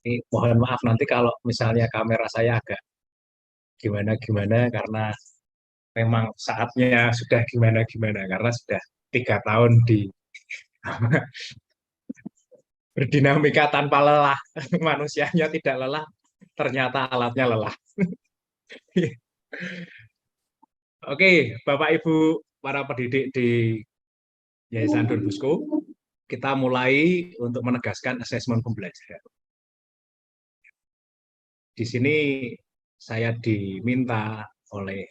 Ini mohon maaf nanti kalau misalnya kamera saya agak gimana-gimana karena memang saatnya sudah gimana-gimana karena sudah 3 tahun di berdinamika tanpa lelah. Manusianya tidak lelah, ternyata alatnya lelah. Oke, Bapak Ibu para pendidik di Yayasan Don Bosco, kita mulai untuk menegaskan asesmen pembelajaran. Di sini saya diminta oleh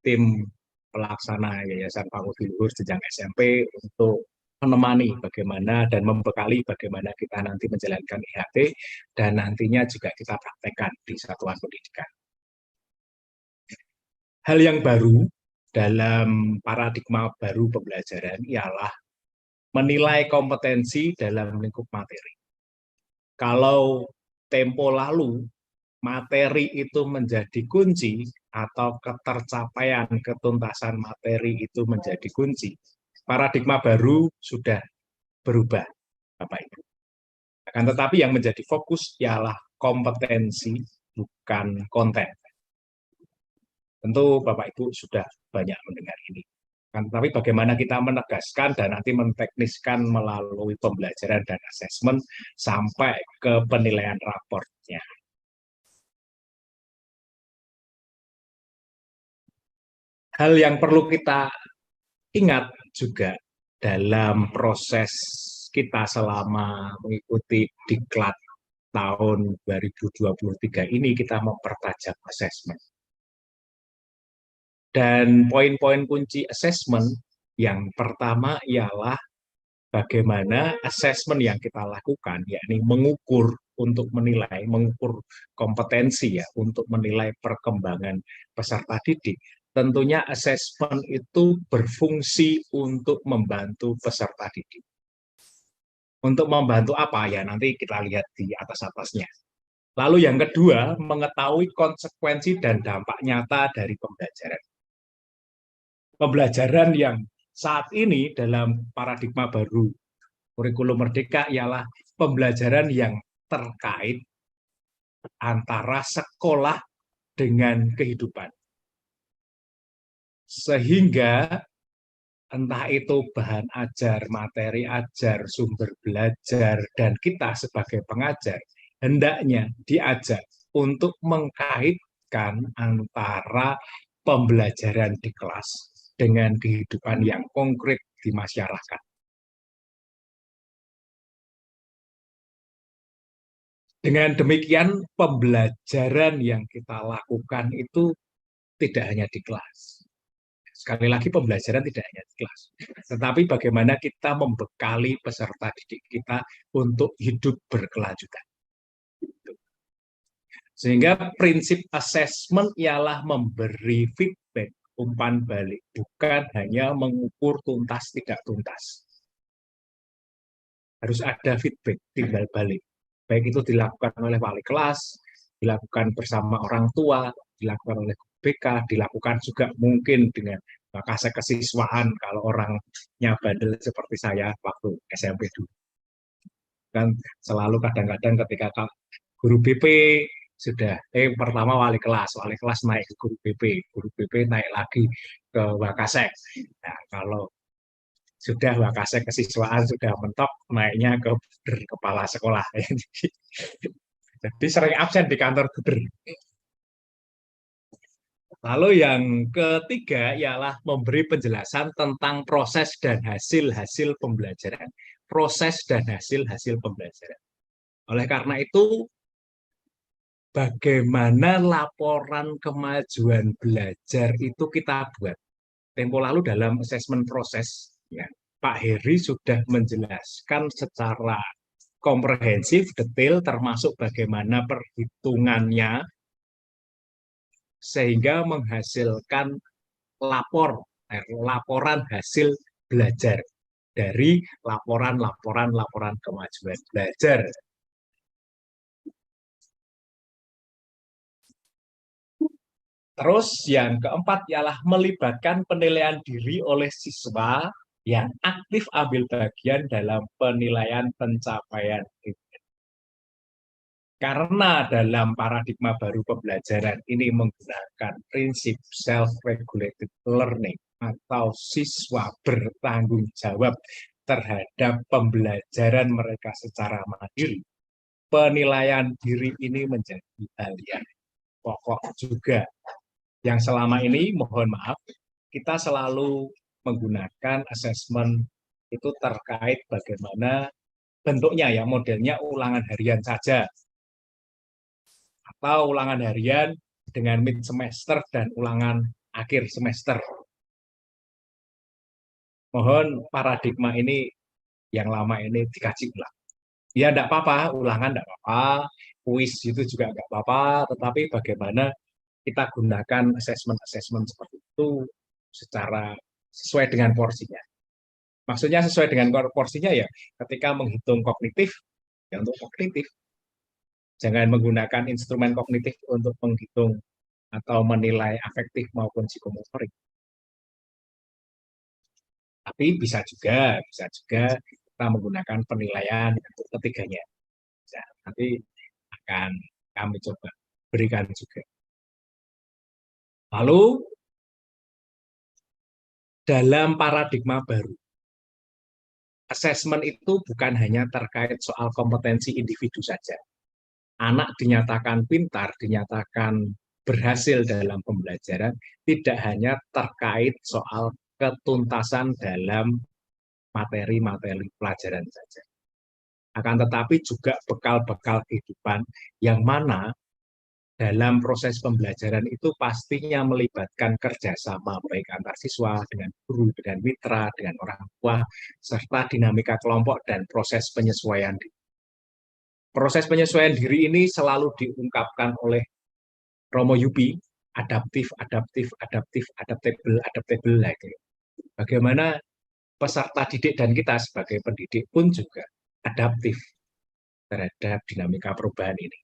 tim pelaksana Yayasan Fakultas Luhur Jenjang SMP untuk menemani bagaimana dan membekali bagaimana kita nanti menjalankan IHT dan nantinya juga kita praktekkan di satuan pendidikan. Hal yang baru dalam paradigma baru pembelajaran ialah menilai kompetensi dalam lingkup materi. Kalau tempo lalu materi itu menjadi kunci atau ketercapaian ketuntasan materi itu menjadi kunci, paradigma baru sudah berubah, Bapak Ibu. Akan tetapi yang menjadi fokus ialah kompetensi, bukan konten. Tentu Bapak Ibu sudah banyak mendengar ini. Tapi bagaimana kita menegaskan dan nanti mentekniskan melalui pembelajaran dan asesmen sampai ke penilaian raportnya. Hal yang perlu kita ingat juga dalam proses kita selama mengikuti diklat tahun 2023 ini kita mempertajam asesmen. Dan poin-poin kunci asesmen yang pertama ialah bagaimana asesmen yang kita lakukan, yakni mengukur untuk menilai, mengukur kompetensi ya, untuk menilai perkembangan peserta didik. Tentunya asesmen itu berfungsi untuk membantu peserta didik. Untuk membantu apa ya, nanti kita lihat di atas-atasnya. Lalu yang kedua, mengetahui konsekuensi dan dampak nyata dari pembelajaran. Pembelajaran yang saat ini dalam paradigma baru kurikulum merdeka ialah pembelajaran yang terkait antara sekolah dengan kehidupan. Sehingga entah itu bahan ajar, materi ajar, sumber belajar, dan kita sebagai pengajar hendaknya diajak untuk mengkaitkan antara pembelajaran di kelas dengan kehidupan yang konkret di masyarakat. Dengan demikian, pembelajaran yang kita lakukan itu tidak hanya di kelas. Sekali lagi, pembelajaran tidak hanya di kelas, tetapi bagaimana kita membekali peserta didik kita untuk hidup berkelanjutan. Sehingga prinsip assessment ialah memberi feedback, umpan balik, bukan hanya mengukur tuntas tidak tuntas. Harus ada feedback, timbal balik. Baik itu dilakukan oleh wali kelas, dilakukan bersama orang tua, dilakukan oleh BK, dilakukan juga mungkin dengan kasih kesiswaan kalau orangnya bandel seperti saya waktu SMP dulu. Kan selalu kadang-kadang ketika guru BP sudah pertama wali kelas naik ke guru BP naik lagi ke Wakasek. Nah, kalau sudah Wakasek kesiswaan sudah mentok, naiknya ke kepala sekolah. Jadi sering absen di kantor gubernur. Lalu yang ketiga ialah memberi penjelasan tentang proses dan hasil-hasil pembelajaran. Proses dan hasil-hasil pembelajaran. Oleh karena itu, bagaimana laporan kemajuan belajar itu kita buat. Tempo lalu dalam asesmen proses, ya, Pak Heri sudah menjelaskan secara komprehensif, detail, termasuk bagaimana perhitungannya, sehingga menghasilkan laporan hasil belajar dari laporan kemajuan belajar. Terus yang keempat ialah melibatkan penilaian diri oleh siswa yang aktif ambil bagian dalam penilaian pencapaian. Karena dalam paradigma baru pembelajaran ini menggunakan prinsip self-regulated learning atau siswa bertanggung jawab terhadap pembelajaran mereka secara mandiri, penilaian diri ini menjadi hal yang pokok juga. Yang selama ini, mohon maaf, kita selalu menggunakan asesmen itu terkait bagaimana bentuknya ya, modelnya ulangan harian saja, atau ulangan harian dengan mid semester dan ulangan akhir semester. Mohon paradigma ini yang lama ini dikaji ulang. Ya, tidak apa-apa, ulangan tidak apa-apa, kuis itu juga tidak apa-apa, tetapi bagaimana kita gunakan asesmen-asesmen seperti itu secara sesuai dengan porsinya. Maksudnya sesuai dengan porsinya ya, ketika menghitung kognitif, ya untuk kognitif. Jangan menggunakan instrumen kognitif untuk menghitung atau menilai afektif maupun psikomotorik. Tapi bisa juga kita menggunakan penilaian untuk ketiganya. Bisa, nanti akan kami coba berikan juga. Lalu dalam paradigma baru, asesmen itu bukan hanya terkait soal kompetensi individu saja. Anak dinyatakan pintar, dinyatakan berhasil dalam pembelajaran, tidak hanya terkait soal ketuntasan dalam materi-materi pelajaran saja. Akan tetapi juga bekal-bekal kehidupan yang mana dalam proses pembelajaran itu pastinya melibatkan kerjasama baik antar siswa, dengan guru, dengan mitra, dengan orang tua, serta dinamika kelompok dan proses penyesuaian diri. Proses penyesuaian diri ini selalu diungkapkan oleh Romo Yupi, adaptif, adaptif, adaptif, adaptable, adaptable. Bagaimana peserta didik dan kita sebagai pendidik pun juga adaptif terhadap dinamika perubahan ini.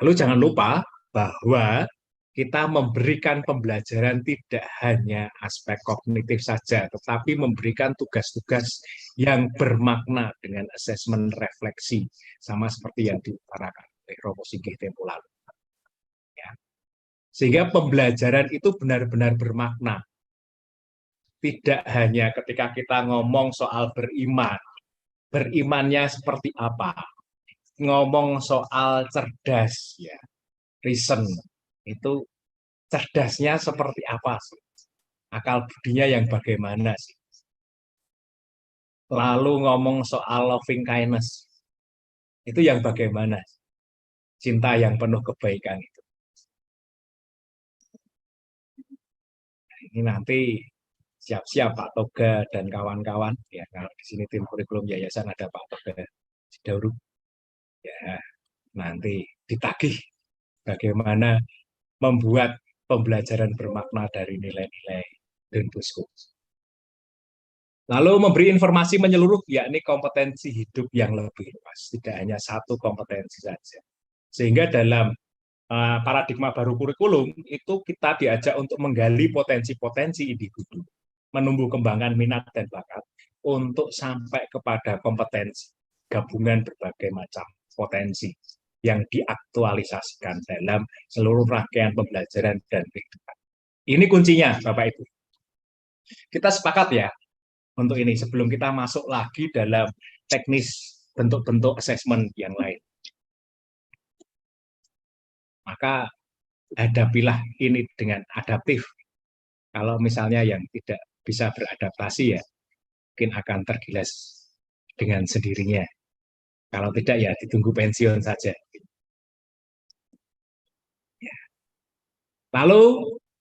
Lalu jangan lupa bahwa kita memberikan pembelajaran tidak hanya aspek kognitif saja, tetapi memberikan tugas-tugas yang bermakna dengan asesmen refleksi, sama seperti yang diutarakan oleh Romo Singgih tempo lalu. Ya. Sehingga pembelajaran itu benar-benar bermakna. Tidak hanya ketika kita ngomong soal beriman, berimannya seperti apa, ngomong soal cerdas, ya, reason, itu cerdasnya seperti apa sih? Akal budinya yang bagaimana sih? Lalu ngomong soal loving kindness, itu yang bagaimana? Cinta yang penuh kebaikan itu. Ini nanti siap-siap Pak Toga dan kawan-kawan, ya kalau di sini tim kurikulum yayasan ada Pak Toga Sidauru, ya nanti ditagih bagaimana membuat pembelajaran bermakna dari nilai-nilai Don Bosco. Lalu memberi informasi menyeluruh, yakni kompetensi hidup yang lebih luas, tidak hanya satu kompetensi saja. Sehingga dalam paradigma baru kurikulum, itu kita diajak untuk menggali potensi-potensi individu, menumbuh kembangkan minat dan bakat, untuk sampai kepada kompetensi, gabungan berbagai macam potensi yang diaktualisasikan dalam seluruh rangkaian pembelajaran dan kehidupan. Ini kuncinya, Bapak-Ibu. Kita sepakat ya, untuk ini sebelum kita masuk lagi dalam teknis bentuk-bentuk asesmen yang lain. Maka hadapilah ini dengan adaptif. Kalau misalnya yang tidak bisa beradaptasi ya mungkin akan tergilas dengan sendirinya. Kalau tidak ya ditunggu pensiun saja. Lalu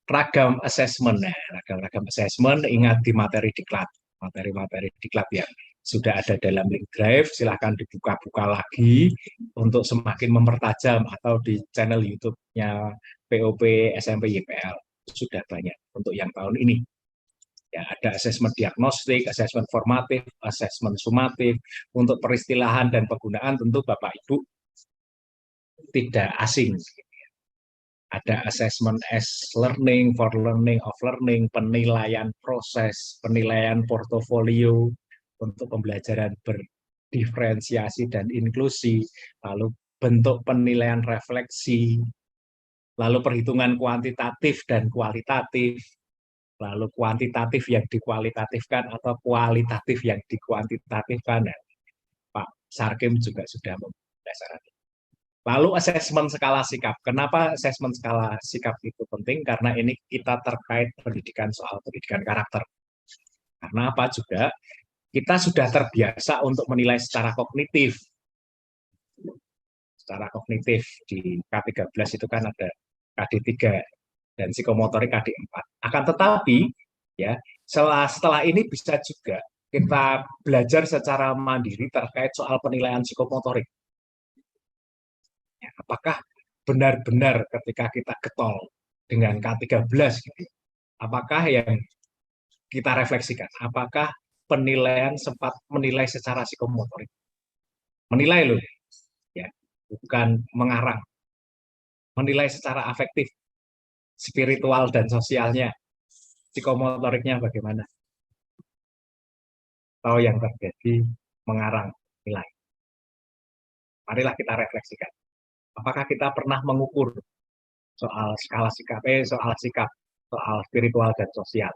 ragam asesmen. Nah, ragam asesmen ingat di materi diklat. Materi-materi diklat yang sudah ada dalam link drive, silahkan dibuka-buka lagi untuk semakin mempertajam, atau di channel YouTube-nya POP SMP YPL sudah banyak untuk yang tahun ini. Ya, ada asesmen diagnostik, asesmen formatif, asesmen sumatif. Untuk peristilahan dan penggunaan tentu Bapak Ibu tidak asing. Ada asesmen as learning, for learning, of learning, penilaian proses, penilaian portofolio untuk pembelajaran diferensiasi dan inklusi, lalu bentuk penilaian refleksi, lalu perhitungan kuantitatif dan kualitatif, lalu kuantitatif yang dikualitatifkan atau kualitatif yang dikuantitatifkan. Nah, Pak Sarkim juga sudah membahas. Lalu asesmen skala sikap. Kenapa asesmen skala sikap itu penting? Karena ini kita terkait pendidikan soal pendidikan karakter. Karena apa juga? Kita sudah terbiasa untuk menilai secara kognitif. Secara kognitif di K13 itu kan ada KD3 dan psikomotorik KD4. Akan tetapi ya setelah ini bisa juga kita belajar secara mandiri terkait soal penilaian psikomotorik. Ya, apakah benar-benar ketika kita getol dengan K13 gitu, apakah yang kita refleksikan, apakah penilaian sempat menilai secara psikomotorik, menilai loh, ya, bukan mengarang, menilai secara afektif, spiritual dan sosialnya, psikomotoriknya bagaimana? Atau yang terjadi mengarang nilai. Marilah kita refleksikan. Apakah kita pernah mengukur soal skala sikap, soal sikap, soal spiritual dan sosial,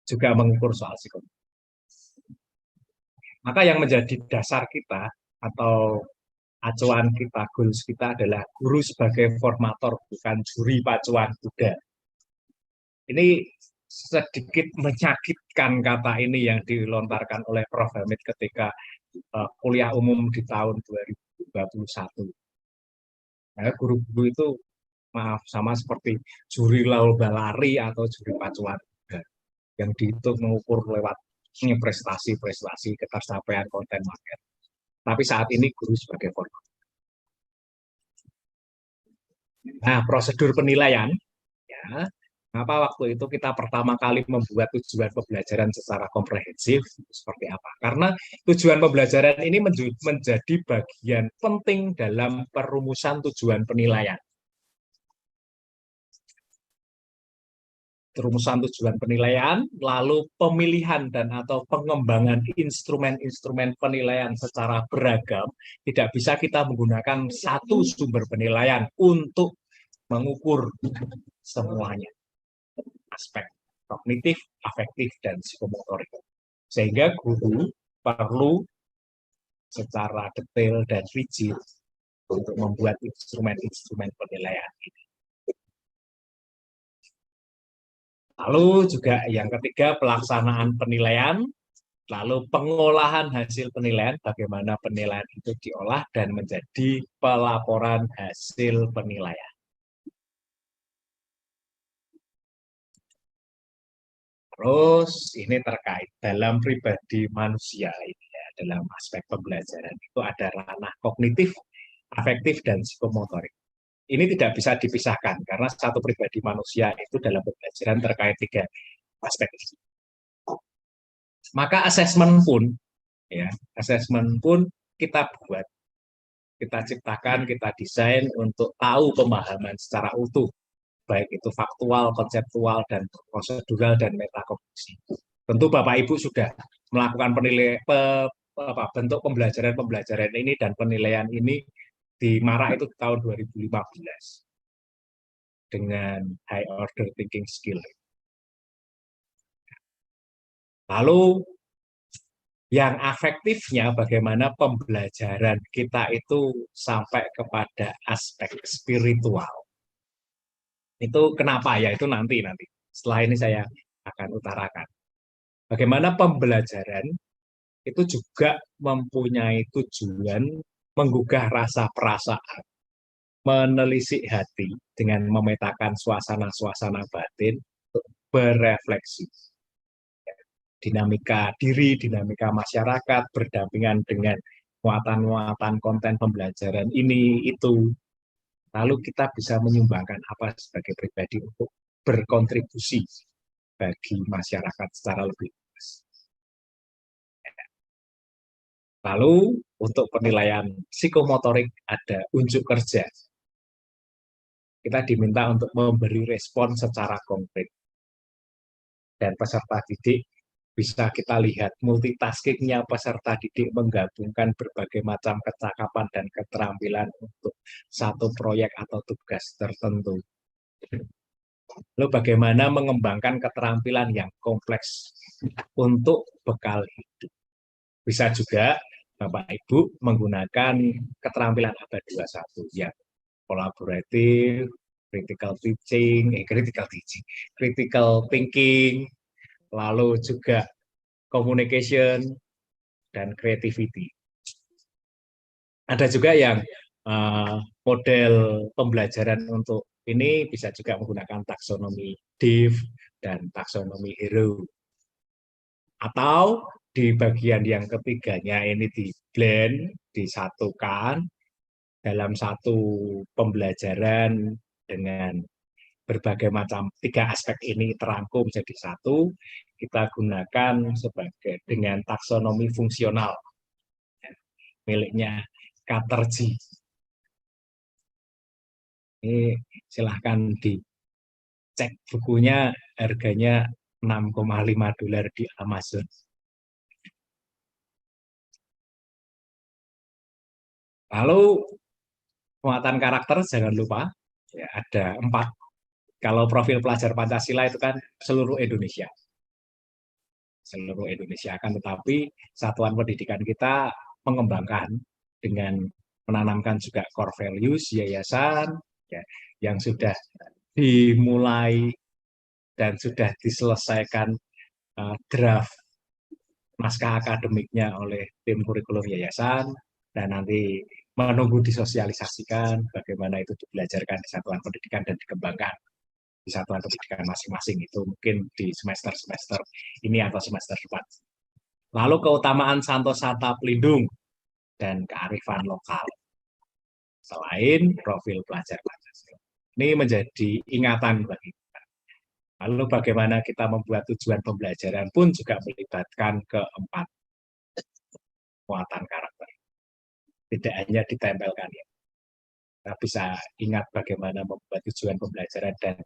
juga mengukur soal psikologi. Maka yang menjadi dasar kita atau acuan kita, goals kita adalah guru sebagai formator, bukan juri pacuan kuda. Ini sedikit menyakitkan kata ini yang dilontarkan oleh Prof. Hamid ketika kuliah umum di tahun 2021. Nah, guru-guru itu maaf sama seperti juri lomba lari atau juri pacuan kuda yang dihitung mengukur lewat prestasi-prestasi ketercapaian konten market. Tapi saat ini guru sebagai formator. Nah, prosedur penilaian, ya, kenapa waktu itu kita pertama kali membuat tujuan pembelajaran secara komprehensif, seperti apa? Karena tujuan pembelajaran ini menjadi bagian penting dalam perumusan tujuan penilaian. Rumusan tujuan penilaian, lalu pemilihan dan atau pengembangan instrumen-instrumen penilaian secara beragam. Tidak bisa kita menggunakan satu sumber penilaian untuk mengukur semuanya. Aspek kognitif, afektif, dan psikomotorik. Sehingga guru perlu secara detail dan rigid untuk membuat instrumen-instrumen penilaian ini. Lalu juga yang ketiga, pelaksanaan penilaian, lalu pengolahan hasil penilaian, bagaimana penilaian itu diolah dan menjadi pelaporan hasil penilaian. Terus ini terkait dalam pribadi manusia ini ya, dalam aspek pembelajaran itu ada ranah kognitif, afektif, dan psikomotorik. Ini tidak bisa dipisahkan karena satu pribadi manusia itu dalam pembelajaran terkait tiga aspek. Maka asesmen pun, ya, asesmen pun kita buat, kita ciptakan, kita desain untuk tahu pemahaman secara utuh, baik itu faktual, konseptual, dan prosedural dan metakognisi. Tentu Bapak Ibu sudah melakukan bentuk pembelajaran ini dan penilaian ini di MARA itu tahun 2015 dengan high order thinking skill. Lalu yang afektifnya bagaimana pembelajaran kita itu sampai kepada aspek spiritual. Itu kenapa ya? Itu nanti. Setelah ini saya akan utarakan. Bagaimana pembelajaran itu juga mempunyai tujuan menggugah rasa perasaan, menelisik hati dengan memetakan suasana-suasana batin, berefleksi. Dinamika diri, dinamika masyarakat, berdampingan dengan muatan-muatan konten pembelajaran ini, itu. Lalu kita bisa menyumbangkan apa sebagai pribadi untuk berkontribusi bagi masyarakat secara lebih luas. Lalu untuk penilaian psikomotorik ada unjuk kerja. Kita diminta untuk memberi respon secara konkret. Dan peserta didik bisa kita lihat multitaskingnya peserta didik menggabungkan berbagai macam kecakapan dan keterampilan untuk satu proyek atau tugas tertentu. Lalu bagaimana mengembangkan keterampilan yang kompleks untuk bekal hidup. Bisa juga Bapak Ibu menggunakan keterampilan abad 21 yang kolaboratif, critical thinking, lalu juga communication, dan creativity. Ada juga yang model pembelajaran untuk ini bisa juga menggunakan taksonomi Div dan taksonomi Hero. Atau di bagian yang ketiganya ini di blend, disatukan dalam satu pembelajaran dengan berbagai macam 3 aspek ini terangkum jadi satu, kita gunakan sebagai dengan taksonomi fungsional miliknya Katerji. Ini silahkan dicek bukunya, harganya $6,5 di Amazon. Lalu muatan karakter jangan lupa ya, ada 4. Kalau profil pelajar Pancasila itu kan seluruh Indonesia. Seluruh Indonesia akan tetapi satuan pendidikan kita mengembangkan dengan menanamkan juga core values yayasan ya, yang sudah dimulai dan sudah diselesaikan draft naskah akademiknya oleh tim kurikulum yayasan dan nanti menunggu disosialisasikan bagaimana itu dibelajarkan di satuan pendidikan dan dikembangkan di satuan pendidikan masing-masing itu mungkin di semester-semester ini atau semester depan. Lalu keutamaan Santosata Pelindung dan kearifan lokal. Selain profil pelajar Pancasila. Ini menjadi ingatan bagi kita. Lalu bagaimana kita membuat tujuan pembelajaran pun juga melibatkan keempat muatan karakter. Tidak hanya ditempelkan ya. Kita bisa ingat bagaimana membuat tujuan pembelajaran dan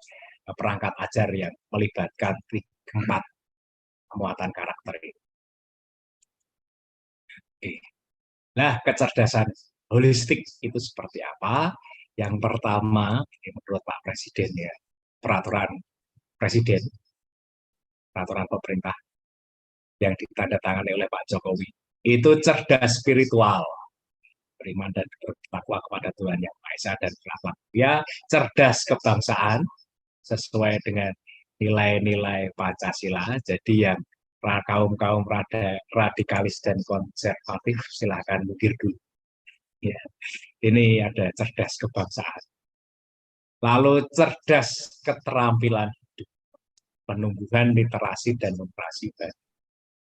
perangkat ajar yang melibatkan keempat muatan karakter ini. Oke. Nah, kecerdasan holistik itu seperti apa? Yang pertama, menurut Pak Presiden ya, peraturan Presiden, peraturan pemerintah yang ditandatangani oleh Pak Jokowi, itu cerdas spiritual, beriman dan bertakwa kepada Tuhan Yang Maha Esa dan berakhlak mulia, cerdas kebangsaan sesuai dengan nilai-nilai Pancasila. Jadi yang kaum radikalis dan konservatif silahkan mikir dulu. Ya, ini ada cerdas kebangsaan. Lalu cerdas keterampilan hidup, penumbuhan literasi dan numerasi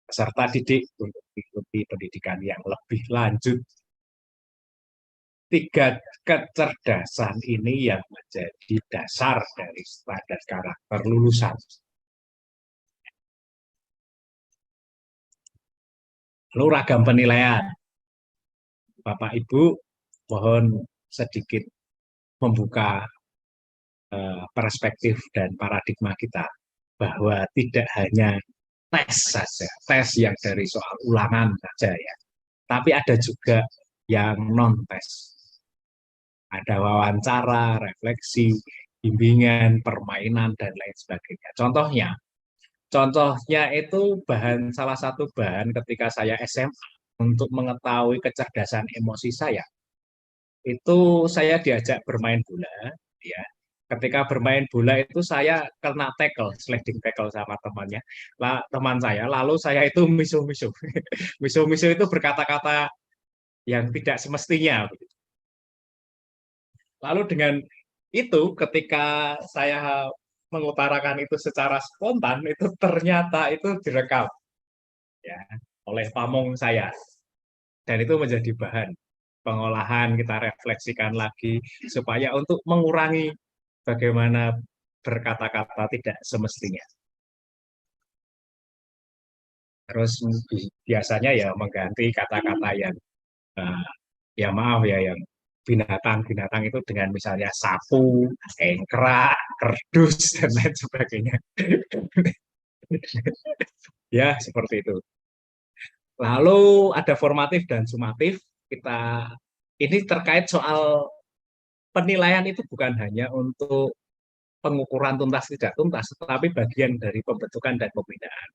peserta didik untuk mengikuti pendidikan yang lebih lanjut. 3 kecerdasan ini yang menjadi dasar dari standar karakter lulusan. Lalu ragam penilaian. Bapak Ibu, mohon sedikit membuka perspektif dan paradigma kita bahwa tidak hanya tes saja, tes yang dari soal ulangan saja ya, tapi ada juga yang non-tes. Ada wawancara, refleksi, bimbingan, permainan, dan lain sebagainya. Contohnya itu salah satu bahan ketika saya SMA untuk mengetahui kecerdasan emosi saya. Itu saya diajak bermain bola, ya. Ketika bermain bola itu saya kena sliding tackle sama teman saya. Lalu saya itu miso-miso. Miso-miso itu berkata-kata yang tidak semestinya. Lalu dengan itu ketika saya mengutarakan itu secara spontan, itu ternyata itu direkam ya oleh pamong saya. Dan itu menjadi bahan pengolahan, kita refleksikan lagi supaya untuk mengurangi bagaimana berkata-kata tidak semestinya. Terus biasanya ya mengganti kata-kata yang ya maaf ya yang binatang-binatang itu dengan misalnya sapu, engkrak, kerdus dan lain sebagainya. Ya, seperti itu. Lalu ada formatif dan sumatif. Kita ini terkait soal penilaian itu bukan hanya untuk pengukuran tuntas tidak tuntas, tetapi bagian dari pembentukan dan pembinaan.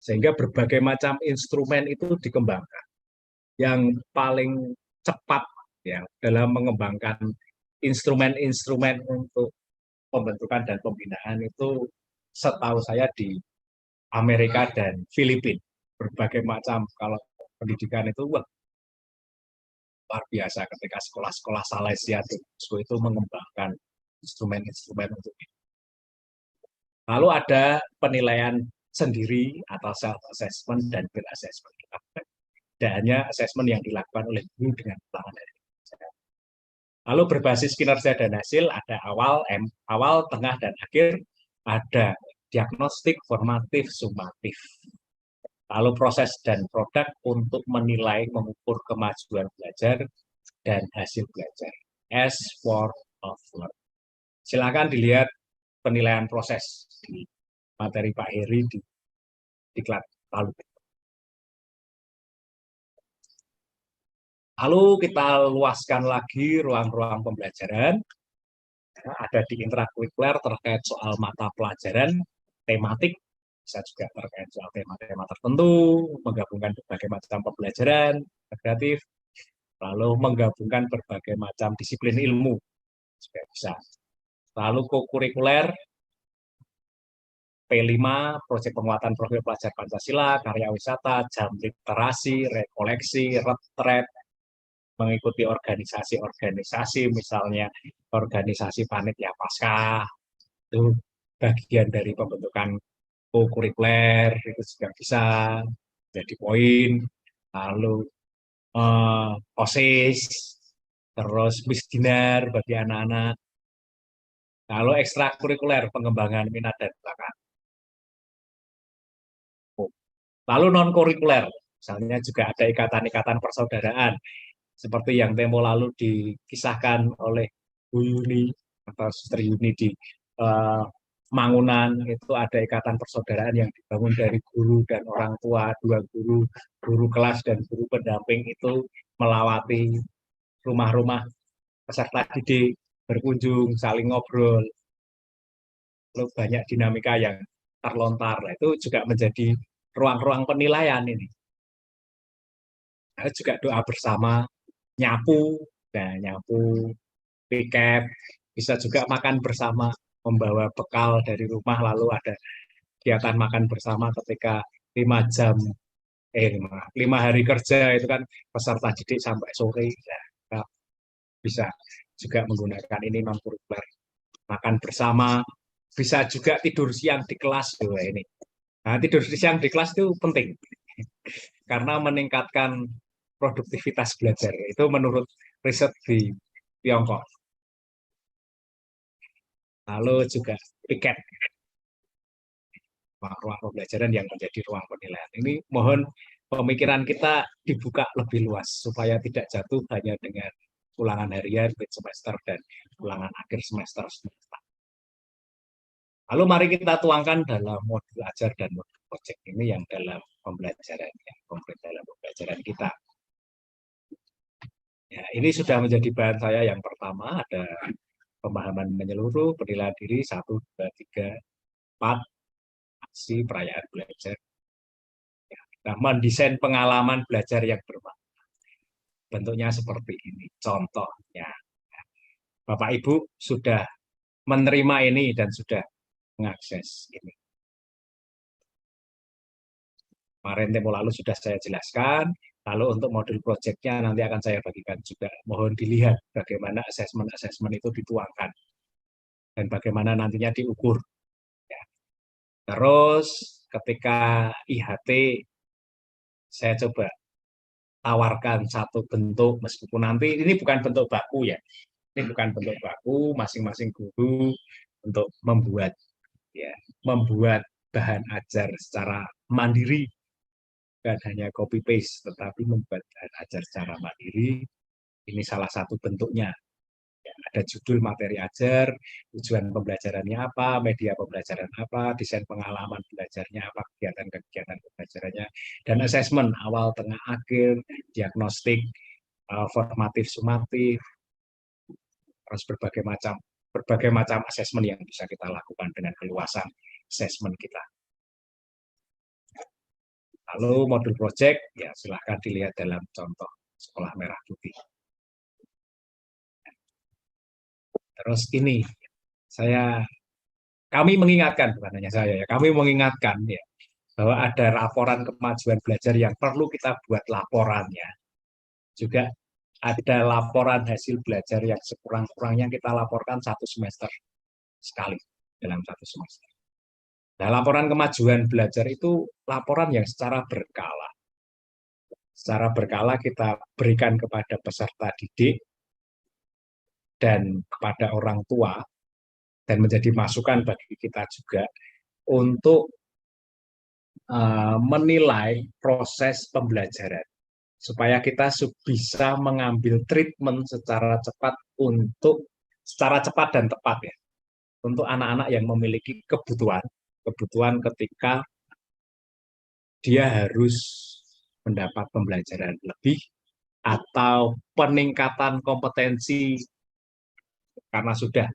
Sehingga berbagai macam instrumen itu dikembangkan. Yang paling cepat ya dalam mengembangkan instrumen-instrumen untuk pembentukan dan pembinaan itu setahu saya di Amerika dan Filipina. Berbagai macam kalau pendidikan itu wah, luar biasa ketika sekolah-sekolah Salesian itu mengembangkan instrumen-instrumen untuk itu. Lalu ada penilaian sendiri atau self assessment dan peer assessment. Tidak hanya assessment yang dilakukan oleh guru dengan ulangan dari saya. Lalu berbasis kinerja dan hasil ada awal, tengah dan akhir, ada diagnostik, formatif, sumatif. Lalu proses dan produk untuk menilai, mengukur kemajuan belajar dan hasil belajar. S for of learn. Silakan dilihat penilaian proses di materi Pak Heri di diklat lalu. Lalu kita luaskan lagi ruang-ruang pembelajaran. Ada di intrakurikuler terkait soal mata pelajaran, tematik, bisa juga terkait soal tema-tema tertentu, menggabungkan berbagai macam pembelajaran, kreatif, lalu menggabungkan berbagai macam disiplin ilmu, juga bisa. Lalu kokurikuler, P5, proyek penguatan profil pelajar Pancasila, karya wisata, jam literasi, rekoleksi, retret, mengikuti organisasi-organisasi, misalnya organisasi panitia Paskah, itu bagian dari pembentukan kurikuler, itu juga bisa jadi poin. Lalu OSIS, terus misdinar bagi anak-anak. Lalu ekstrakurikuler, pengembangan minat dan bakat. Lalu non-kurikuler, misalnya juga ada ikatan-ikatan persaudaraan, seperti yang tempo lalu dikisahkan oleh Bu Yuni atau Suster Yuni di uh, Mangunan, itu ada ikatan persaudaraan yang dibangun dari guru dan orang tua, dua guru, guru kelas dan guru pendamping itu melawati rumah-rumah peserta didik, berkunjung, saling ngobrol, lalu banyak dinamika yang terlontar. Itu juga menjadi ruang-ruang penilaian ini. Ada juga doa bersama, nyapu, nah nyapu, piket, bisa juga makan bersama, membawa bekal dari rumah, lalu ada kegiatan makan bersama ketika 5 jam, 5 hari kerja itu kan peserta didik sampai sore, ya, bisa juga menggunakan ini non kurikuler, makan bersama, bisa juga tidur siang di kelas juga ini. Nah, tidur siang di kelas itu penting karena meningkatkan produktivitas belajar. Itu menurut riset di Tiongkok. Lalu juga piket, ruang pembelajaran yang menjadi ruang penilaian. Ini mohon pemikiran kita dibuka lebih luas supaya tidak jatuh hanya dengan ulangan harian, mid semester, dan ulangan akhir semester. Lalu mari kita tuangkan dalam modul ajar dan modul project ini yang dalam pembelajaran, yang konkret dalam pembelajaran kita. Ya, ini sudah menjadi bahan saya yang pertama, ada pemahaman menyeluruh, penilaian diri, 1, 2, 3, 4, aksi, perayaan belajar. Ya, nah, mendesain pengalaman belajar yang bermakna. Bentuknya seperti ini, contohnya. Bapak Ibu sudah menerima ini dan sudah mengakses ini. Kemarin tempo lalu sudah saya jelaskan, lalu untuk modul proyeknya nanti akan saya bagikan juga. Mohon dilihat bagaimana asesmen-asesmen itu dituangkan dan bagaimana nantinya diukur. Ya. Terus ketika IHT, saya coba tawarkan satu bentuk, meskipun nanti ini bukan bentuk baku ya, ini bukan bentuk baku, masing-masing guru untuk membuat bahan ajar secara mandiri, bukan hanya copy paste, tetapi membuat bahan ajar secara mandiri. Ini salah satu bentuknya. ada judul materi ajar, tujuan pembelajarannya apa, media pembelajaran apa, desain pengalaman belajarnya apa, kegiatan-kegiatan pembelajarannya, dan asesmen awal, tengah, akhir, diagnostik, formatif, sumatif, terus berbagai macam asesmen yang bisa kita lakukan dengan keluasan asesmen kita. Lalu modul project, ya silahkan dilihat dalam contoh sekolah merah putih. Terus ini, kami mengingatkan, bukan hanya saya ya, kami mengingatkan ya, bahwa ada laporan kemajuan belajar yang perlu kita buat laporannya. Juga ada laporan hasil belajar yang sekurang-kurangnya kita laporkan 1 semester sekali dalam 1 semester. Nah, laporan kemajuan belajar itu laporan yang secara berkala. Secara berkala kita berikan kepada peserta didik dan kepada orang tua, dan menjadi masukan bagi kita juga untuk menilai proses pembelajaran, supaya kita bisa mengambil treatment secara cepat dan tepat ya, untuk anak-anak yang memiliki kebutuhan ketika dia harus mendapat pembelajaran lebih atau peningkatan kompetensi karena sudah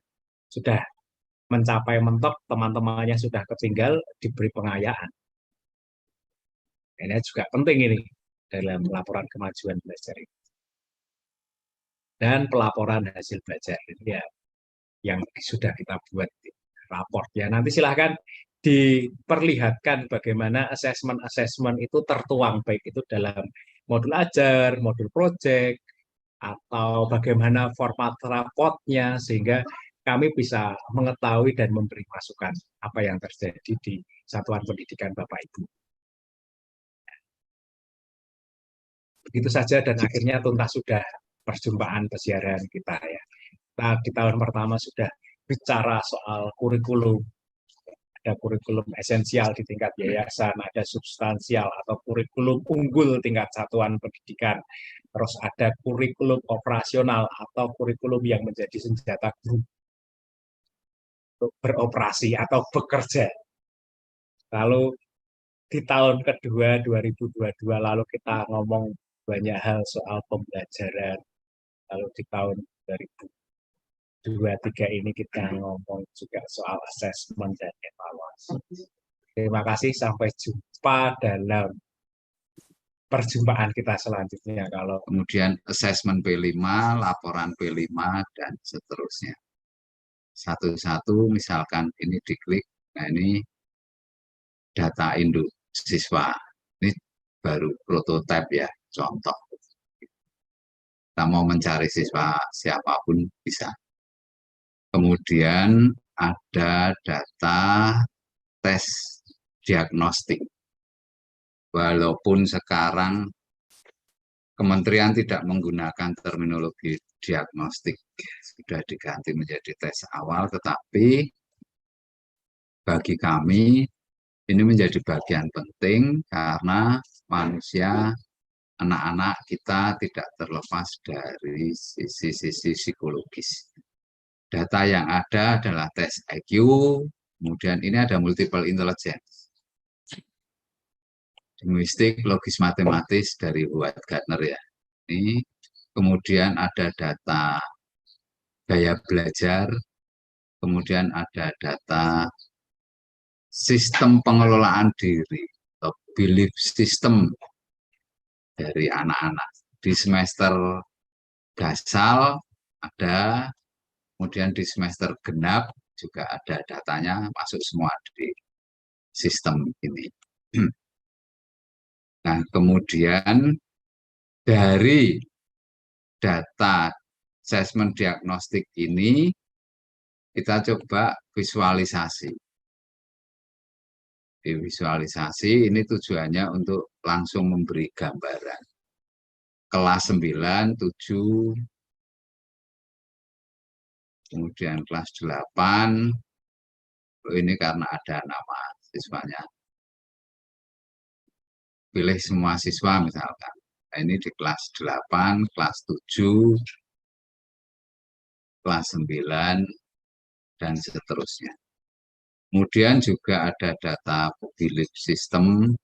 mencapai mentok, teman-temannya sudah ketinggal, diberi pengayaan. Ini juga penting ini dalam laporan kemajuan belajar ini. Dan pelaporan hasil belajar ini ya yang sudah kita buat raport ya. Nanti silahkan diperlihatkan bagaimana asesmen itu tertuang, baik itu dalam modul ajar, modul project, atau bagaimana format raportnya, sehingga kami bisa mengetahui dan memberi masukan apa yang terjadi di satuan pendidikan Bapak Ibu. Begitu saja, dan akhirnya tuntas sudah perjumpaan pesiaran kita ya. Kita di tahun pertama sudah bicara soal kurikulum. Ada kurikulum esensial di tingkat yayasan, ada substansial atau kurikulum unggul tingkat satuan pendidikan. Terus ada kurikulum operasional atau kurikulum yang menjadi senjata guru untuk beroperasi atau bekerja. Lalu di tahun kedua 2022 lalu kita ngomong banyak hal soal pembelajaran. Lalu di tahun 2023 ini kita ngomong juga soal asesmen dan evaluasi. Terima kasih, sampai jumpa dalam perjumpaan kita selanjutnya. Kalau kemudian asesmen P5, laporan P5, dan seterusnya. Satu-satu, misalkan ini diklik, nah ini data induk siswa. Ini baru prototipe ya, contoh. Kita mau mencari siswa siapapun bisa. Kemudian ada data tes diagnostik. Walaupun sekarang Kementerian tidak menggunakan terminologi diagnostik, sudah diganti menjadi tes awal, tetapi bagi kami ini menjadi bagian penting karena manusia, anak-anak kita tidak terlepas dari sisi psikologis. Data yang ada adalah tes IQ, kemudian ini ada multiple intelligence, linguistik, logis, matematis dari Howard Gardner ya. Ini kemudian ada data gaya belajar, kemudian ada data sistem pengelolaan diri atau belief system dari anak-anak. Di semester gasal ada, kemudian di semester genap juga ada datanya, masuk semua di sistem ini. Nah, kemudian dari data asesmen diagnostik ini kita coba visualisasi. Di visualisasi ini tujuannya untuk langsung memberi gambaran. Kelas 9, 7, kemudian kelas 8, ini karena ada nama siswanya. Pilih semua siswa misalkan. Nah, ini di kelas 8, kelas 7, kelas 9, dan seterusnya. Kemudian juga ada data belief system,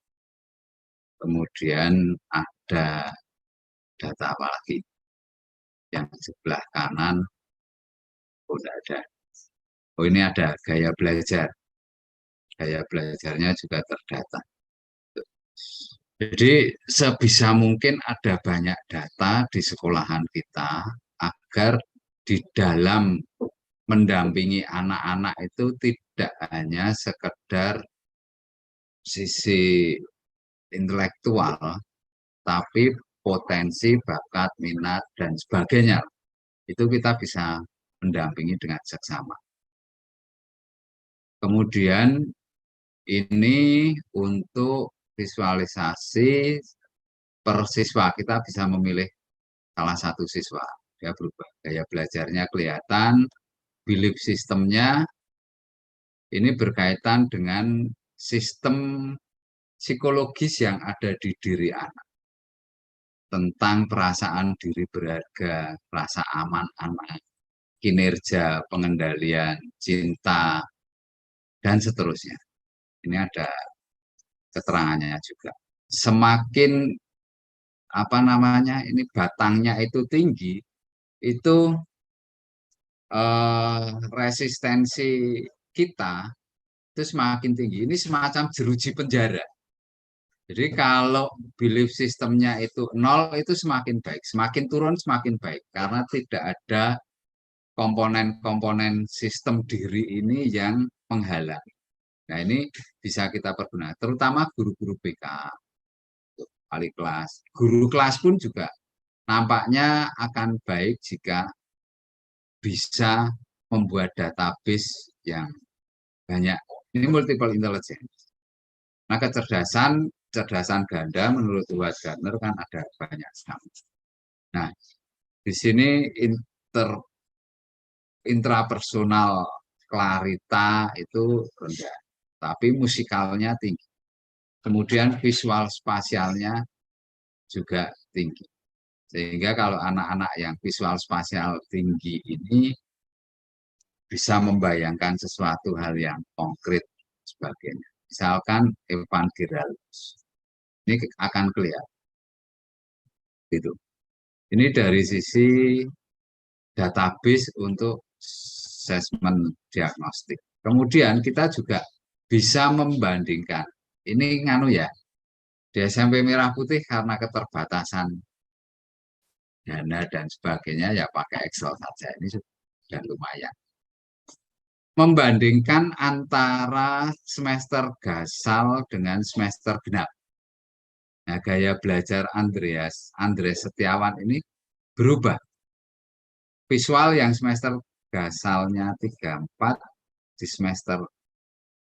kemudian ada data apa lagi? Yang sebelah kanan, udah ada. Oh, ini ada gaya belajar. Gaya belajarnya juga terdata. Jadi sebisa mungkin ada banyak data di sekolahan kita agar di dalam mendampingi anak-anak itu tidak hanya sekedar sisi intelektual, tapi potensi, bakat, minat, dan sebagainya. Itu kita bisa mendampingi dengan seksama. Kemudian ini untuk visualisasi per siswa, kita bisa memilih salah satu siswa. Dia berubah, gaya belajarnya kelihatan, belief sistemnya ini berkaitan dengan sistem psikologis yang ada di diri anak. Tentang perasaan diri berharga, rasa aman anak, kinerja, pengendalian, cinta, dan seterusnya. Ini ada keterangannya juga. Semakin apa namanya ini batangnya itu tinggi, itu resistensi kita itu semakin tinggi. Ini semacam jeruji penjara. Jadi kalau belief sistemnya itu 0 itu semakin baik, semakin turun semakin baik karena tidak ada komponen-komponen sistem diri ini yang menghalang. Nah ini bisa kita pergunakan, terutama guru-guru BK, wali kelas. Guru kelas pun juga nampaknya akan baik jika bisa membuat database yang banyak. Ini multiple intelligence. Nah, kecerdasan ganda menurut Howard Gardner kan ada banyak sekali. Nah, di sini intrapersonal clarita itu rendah, tapi musikalnya tinggi. Kemudian visual spasialnya juga tinggi. Sehingga kalau anak-anak yang visual spasial tinggi ini bisa membayangkan sesuatu hal yang konkret sebagainya. Misalkan Evan Geraldus. Ini akan kelihatan. Gitu. Ini dari sisi database untuk assessment diagnostik. Kemudian kita juga bisa membandingkan. Ini nganu ya, di SMP Merah Putih karena keterbatasan dana dan sebagainya ya pakai Excel saja. Ini sudah lumayan. Membandingkan antara semester gasal dengan semester genap. Nah, gaya belajar Andres Setiawan ini berubah. Visual yang semester gasalnya 34 di semester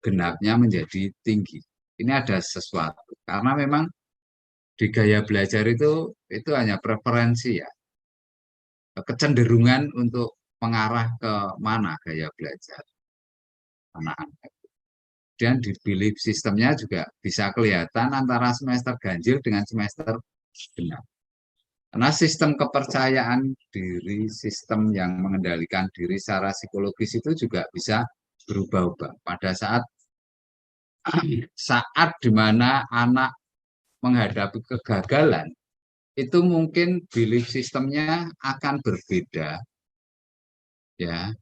genapnya menjadi tinggi. Ini ada sesuatu karena memang di gaya belajar itu hanya preferensi ya, kecenderungan untuk mengarah ke mana gaya belajar anak-anak. Dan di belief sistemnya juga bisa kelihatan antara semester ganjil dengan semester genap. Karena sistem kepercayaan diri, sistem yang mengendalikan diri secara psikologis itu juga bisa berubah-ubah. Pada saat di mana anak menghadapi kegagalan, itu mungkin belief sistemnya akan berbeda ya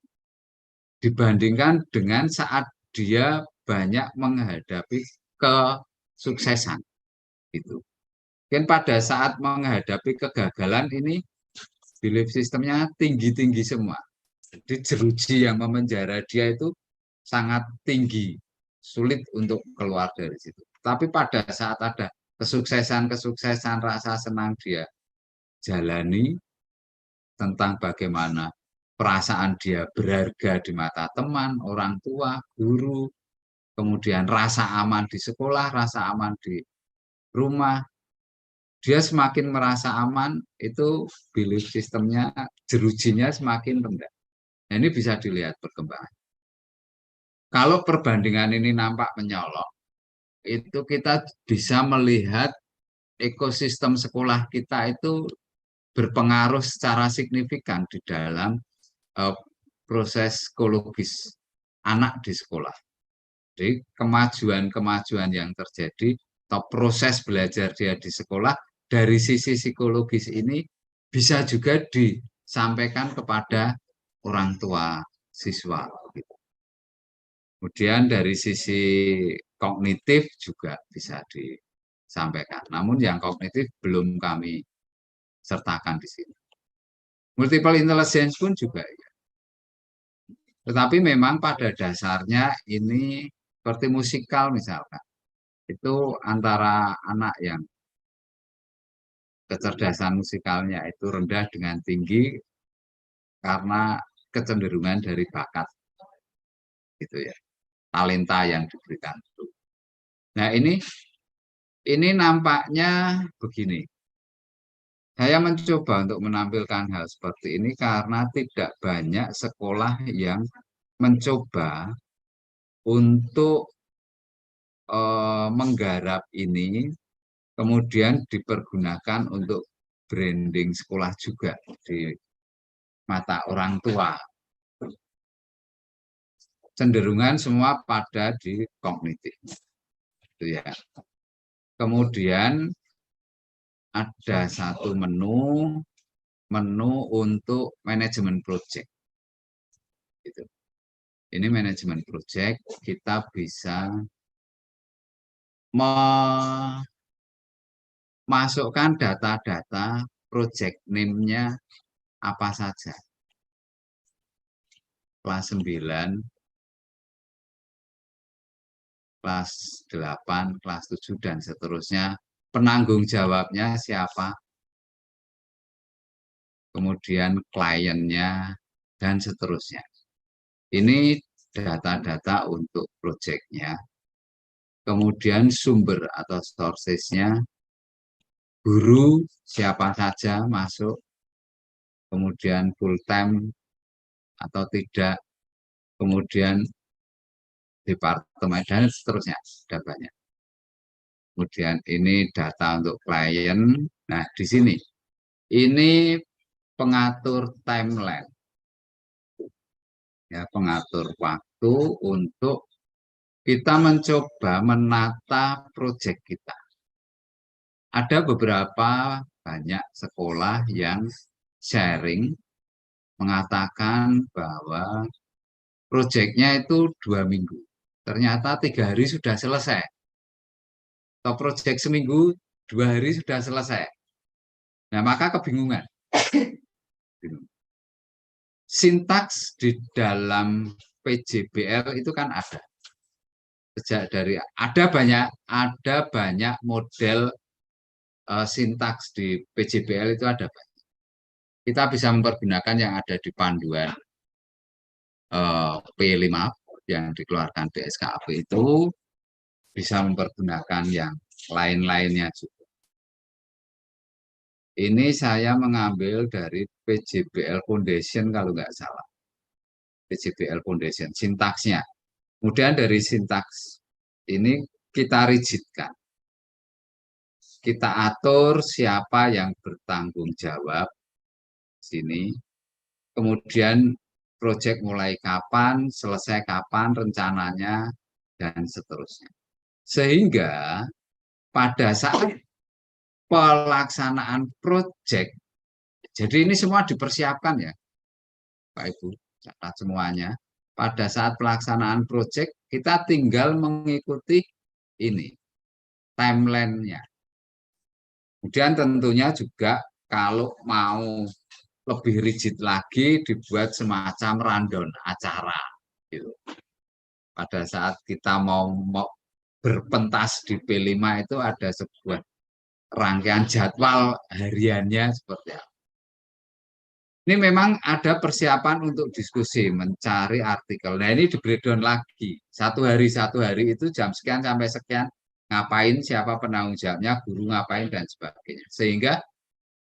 dibandingkan dengan saat dia banyak menghadapi kesuksesan itu. Mungkin pada saat menghadapi kegagalan ini belief sistemnya tinggi-tinggi semua. Jadi jeruji yang memenjara dia itu sangat tinggi, sulit untuk keluar dari situ. Tapi pada saat ada kesuksesan-kesuksesan, rasa senang dia jalani tentang bagaimana perasaan dia berharga di mata teman, orang tua, guru, kemudian rasa aman di sekolah, rasa aman di rumah, dia semakin merasa aman, itu belief sistemnya, jerujinya semakin rendah. Nah, ini bisa dilihat perkembangan. Kalau perbandingan ini nampak menyolok, itu kita bisa melihat ekosistem sekolah kita itu berpengaruh secara signifikan di dalam eh, proses psikologis anak di sekolah. Jadi kemajuan-kemajuan yang terjadi atau proses belajar dia di sekolah dari sisi psikologis ini bisa juga disampaikan kepada orang tua siswa. Kemudian dari sisi kognitif juga bisa disampaikan. Namun yang kognitif belum kami sertakan di sini. Multiple intelligence pun juga ya. Tetapi memang pada dasarnya ini seperti musikal misalkan. Itu antara anak yang kecerdasan musikalnya itu rendah dengan tinggi karena kecenderungan dari bakat gitu ya, talenta yang diberikan itu. Nah, ini nampaknya begini. Saya mencoba untuk menampilkan hal seperti ini karena tidak banyak sekolah yang mencoba untuk menggarap ini, kemudian dipergunakan untuk branding sekolah juga di mata orang tua. Cenderungan semua pada di kognitif. Itu ya. Kemudian ada satu menu untuk manajemen project. Gitu. Ini manajemen project, kita bisa memasukkan data-data project name-nya apa saja. Kelas 9, kelas 8, kelas 7, dan seterusnya. Penanggung jawabnya siapa, kemudian kliennya, dan seterusnya. Ini data-data untuk proyeknya. Kemudian sumber atau sources-nya, guru siapa saja masuk, kemudian full time atau tidak, kemudian departemen, dan seterusnya. Ada banyak. Kemudian ini data untuk klien. Nah, di sini ini pengatur timeline, ya, pengatur waktu untuk kita mencoba menata proyek kita. Ada beberapa banyak sekolah yang sharing mengatakan bahwa proyeknya itu 2 minggu. Ternyata 3 hari sudah selesai. Atau proyek seminggu, 2 hari sudah selesai. Nah, maka kebingungan. Sintaks di dalam PJBL itu kan ada. Sejak dari ada banyak model sintaks di PJBL itu ada banyak. Kita bisa mempergunakan yang ada di panduan P5 yang dikeluarkan DSKAP itu, bisa mempergunakan yang lain-lainnya juga. Ini saya mengambil dari PJBL Foundation kalau nggak salah. PJBL Foundation, sintaksnya. Kemudian dari sintaks ini kita rigidkan. Kita atur siapa yang bertanggung jawab sini. Kemudian proyek mulai kapan, selesai kapan rencananya, dan seterusnya. Sehingga pada saat pelaksanaan proyek, jadi ini semua dipersiapkan ya, Pak Ibu, catat semuanya. Pada saat pelaksanaan proyek, kita tinggal mengikuti ini, timeline-nya. Kemudian tentunya juga kalau mau lebih rigid lagi, dibuat semacam rundown acara. Gitu. Pada saat kita mau berpentas di P5 itu ada sebuah rangkaian jadwal hariannya seperti apa. Ini memang ada persiapan untuk diskusi, mencari artikel. Nah, ini di breakdown lagi. Satu hari itu jam sekian sampai sekian, ngapain, siapa penanggung jawabnya, guru ngapain, dan sebagainya. Sehingga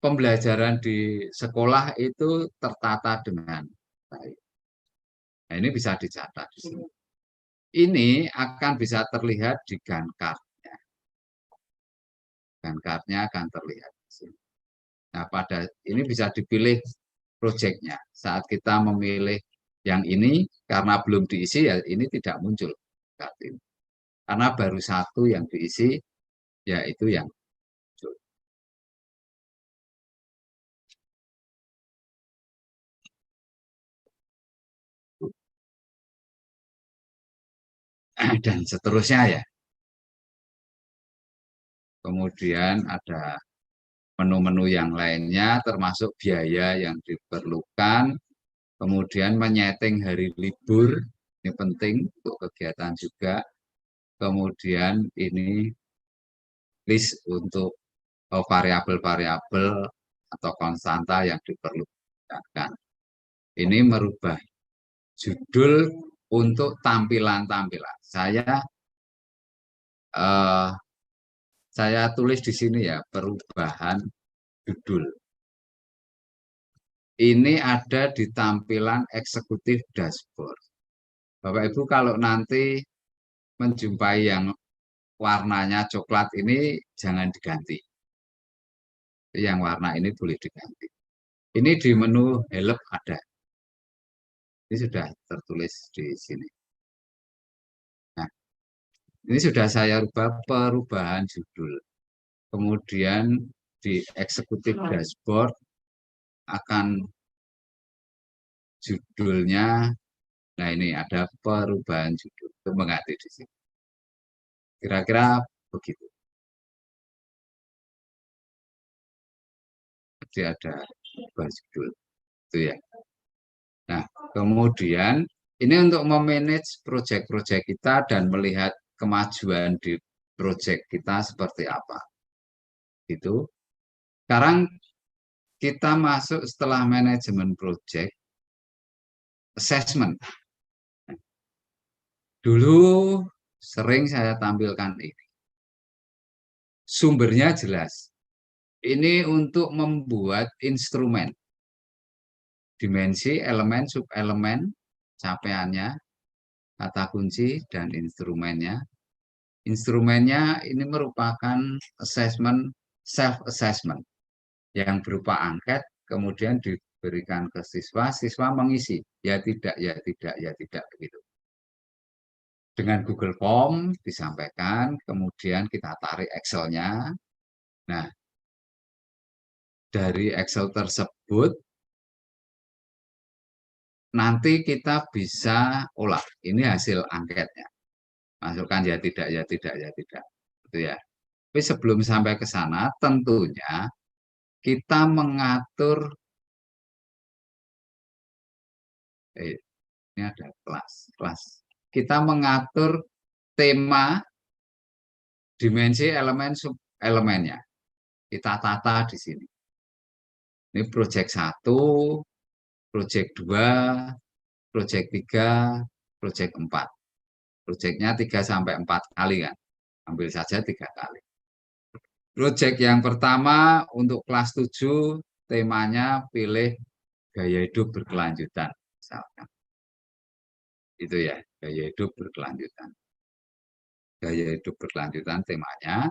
pembelajaran di sekolah itu tertata dengan baik. Nah, ini bisa dicatat di sini. Ini akan bisa terlihat di Gankartnya. Gankartnya akan terlihat di sini. Nah, pada ini bisa dipilih proyeknya. Saat kita memilih yang ini, karena belum diisi, ya ini tidak muncul. Karena baru satu yang diisi, yaitu yang muncul. Dan seterusnya ya. Kemudian ada menu-menu yang lainnya, termasuk biaya yang diperlukan. Kemudian menyeting hari libur, ini penting untuk kegiatan juga. Kemudian ini list untuk variabel-variabel atau konstanta yang diperlukan. Ini merubah judul untuk tampilan-tampilan. Saya tulis di sini ya, perubahan judul. Ini ada di tampilan eksekutif dashboard. Bapak Ibu kalau nanti menjumpai yang warnanya coklat ini jangan diganti. Yang warna ini boleh diganti. Ini di menu help ada. Ini sudah tertulis di sini. Nah, ini sudah saya rubah perubahan judul. Kemudian di eksekutif dashboard akan judulnya. Nah, ini ada perubahan judul. Itu mengerti di sini. Kira-kira begitu. Jadi ada perubahan judul. Itu ya. Nah, kemudian ini untuk memanage proyek-proyek kita dan melihat kemajuan di proyek kita seperti apa. Gitu. Sekarang kita masuk setelah manajemen proyek, assessment. Dulu sering saya tampilkan ini. Sumbernya jelas. Ini untuk membuat instrumen. Dimensi, elemen, subelemen, capaiannya, kata kunci, dan instrumennya. Instrumennya ini merupakan assessment, self-assessment yang berupa angket, kemudian diberikan ke siswa, siswa mengisi, ya tidak, ya tidak, ya tidak, begitu. Dengan Google Form disampaikan, kemudian kita tarik Excel-nya. Nah, dari Excel tersebut, nanti kita bisa olah. Ini hasil angketnya. Masukkan ya tidak, ya tidak, ya tidak. Gitu ya. Tapi sebelum sampai ke sana, tentunya kita mengatur, ini ada kelas. Kita mengatur tema, dimensi, elemen, subelemennya. Kita tata di sini. Ini proyek 1, proyek 2, proyek 3, proyek 4. Proyeknya 3 sampai 4 kali kan. Ambil saja 3 kali. Proyek yang pertama untuk kelas 7, temanya pilih gaya hidup berkelanjutan. Misalkan. Itu ya, gaya hidup berkelanjutan. Gaya hidup berkelanjutan temanya.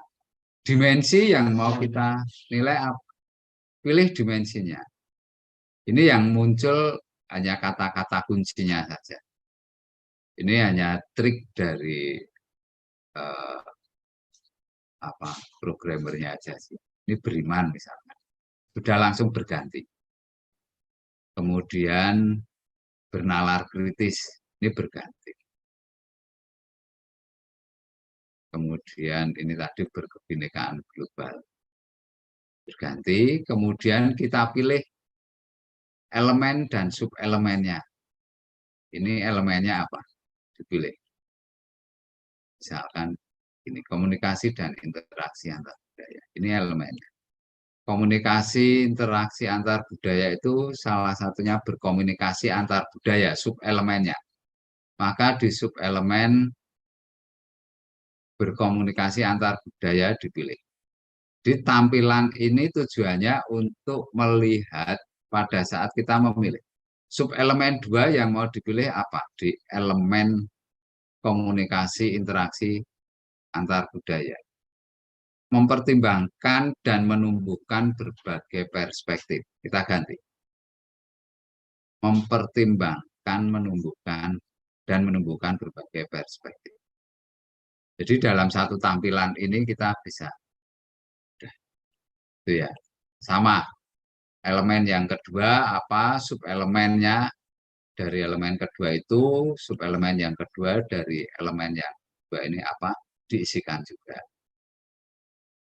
Dimensi yang mau kita nilai apa? Pilih dimensinya. Ini yang muncul hanya kata-kata kuncinya saja. Ini hanya trik dari programmernya aja sih. Ini beriman misalnya. Sudah langsung berganti. Kemudian bernalar kritis. Ini berganti. Kemudian ini tadi berkebinekaan global. Berganti, kemudian kita pilih elemen dan subelemennya. Ini elemennya apa? Dipilih. Misalkan ini komunikasi dan interaksi antar budaya. Ini elemennya. Komunikasi interaksi antar budaya itu salah satunya berkomunikasi antar budaya, subelemennya. Maka di subelemen berkomunikasi antar budaya dipilih. Di tampilan ini tujuannya untuk melihat pada saat kita memilih. Subelemen 2 yang mau dipilih apa? Di elemen komunikasi interaksi antar budaya. Mempertimbangkan dan menumbuhkan berbagai perspektif. Kita ganti. mempertimbangkan, menumbuhkan berbagai perspektif. Jadi dalam satu tampilan ini kita bisa, itu ya, sama. Elemen yang kedua apa, subelemennya dari elemen kedua itu, subelemen yang kedua dari elemen yang kedua ini apa, diisikan juga.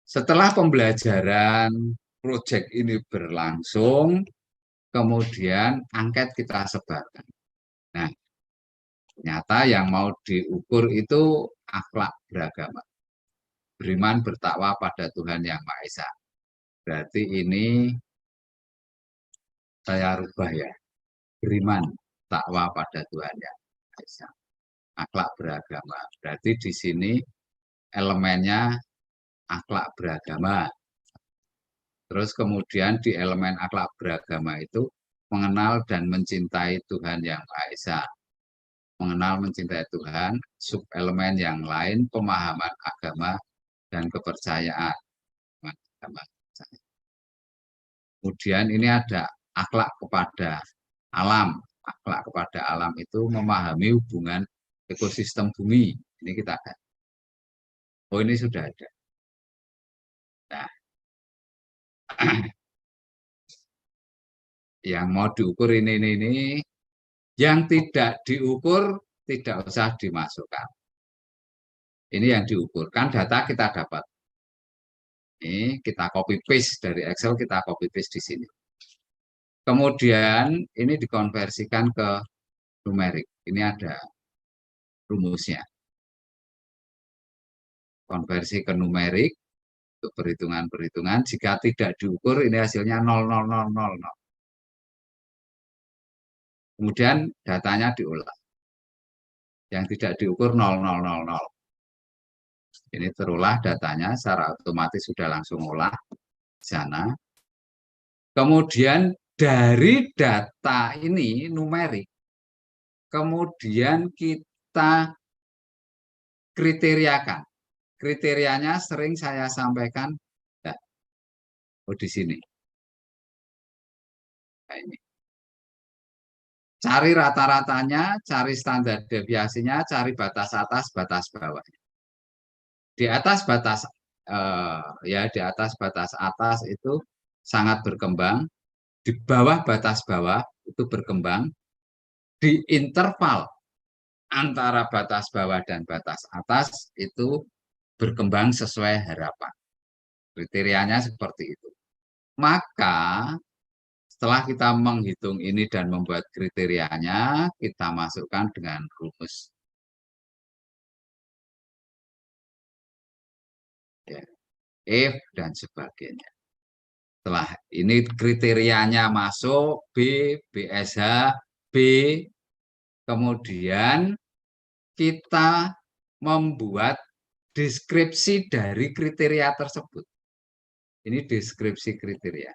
Setelah pembelajaran proyek ini berlangsung, kemudian angket kita sebarkan. Nah, ternyata yang mau diukur itu akhlak beragama. Beriman bertakwa pada Tuhan Yang Maha Esa. Berarti ini saya rubah ya. Beriman, takwa pada Tuhan Yang Maha Esa. Akhlak beragama. Berarti di sini elemennya akhlak beragama. Terus kemudian di elemen akhlak beragama itu mengenal dan mencintai Tuhan Yang Maha Esa. Mengenal mencintai Tuhan, subelemen yang lain, pemahaman agama dan kepercayaan. Kemudian ini ada akhlak kepada alam. Akhlak kepada alam itu memahami hubungan ekosistem bumi. Ini kita ada. Oh, ini sudah ada. Nah, yang mau diukur ini. Yang tidak diukur tidak usah dimasukkan. Ini yang diukur. Kan data kita dapat. Ini kita copy paste dari Excel, kita copy paste di sini. Kemudian ini dikonversikan ke numerik. Ini ada rumusnya. Konversi ke numerik untuk perhitungan-perhitungan. Jika tidak diukur, ini hasilnya 0,0000. Kemudian datanya diolah. Yang tidak diukur 0,000. Ini terolah datanya secara otomatis sudah langsung olah di sana. Kemudian dari data ini numerik, kemudian kita kriteriakan. Kriterianya sering saya sampaikan, ya, oh di sini. Nah, ini. Cari rata-ratanya, cari standar deviasinya, cari batas atas, batas bawah. Di atas batas di atas batas atas itu sangat berkembang, di bawah batas bawah itu berkembang, di interval antara batas bawah dan batas atas itu berkembang sesuai harapan. Kriterianya seperti itu. Maka setelah kita menghitung ini dan membuat kriterianya, kita masukkan dengan rumus. Ya, if dan sebagainya. Setelah ini kriterianya masuk, B, BSH, B, kemudian kita membuat deskripsi dari kriteria tersebut. Ini deskripsi kriteria.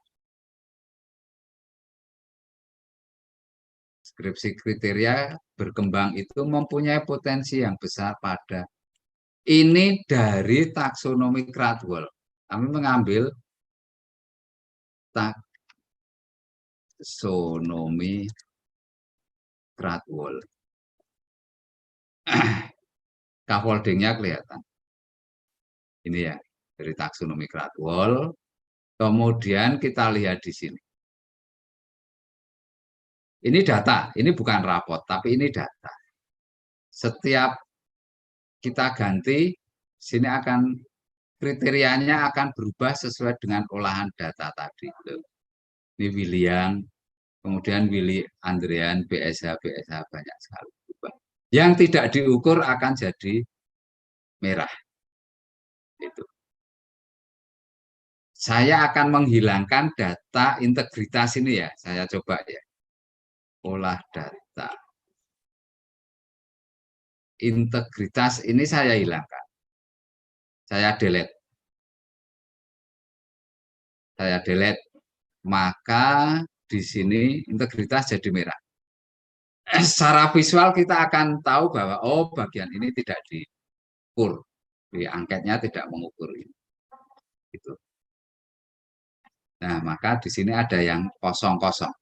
Deskripsi kriteria berkembang itu mempunyai potensi yang besar pada ini dari taksonomi Krathwohl. Kami mengambil taksonomi Krathwohl. Scaffoldingnya kelihatan. Ini ya, dari taksonomi Krathwohl. Kemudian kita lihat di sini. Ini data, ini bukan rapot, tapi ini data. Setiap kita ganti, sini akan kriterianya akan berubah sesuai dengan olahan data tadi. Ini William, kemudian Willy Andrean, BSH banyak sekali berubah. Yang tidak diukur akan jadi merah. Itu. Saya akan menghilangkan data integritas ini ya, saya coba ya. Olah data. Integritas ini saya hilangkan. Saya delete. Saya delete. Maka di sini integritas jadi merah. Secara visual kita akan tahu bahwa oh bagian ini tidak diukur. Di angketnya tidak mengukur ini. Gitu. Nah, maka di sini ada yang kosong-kosong.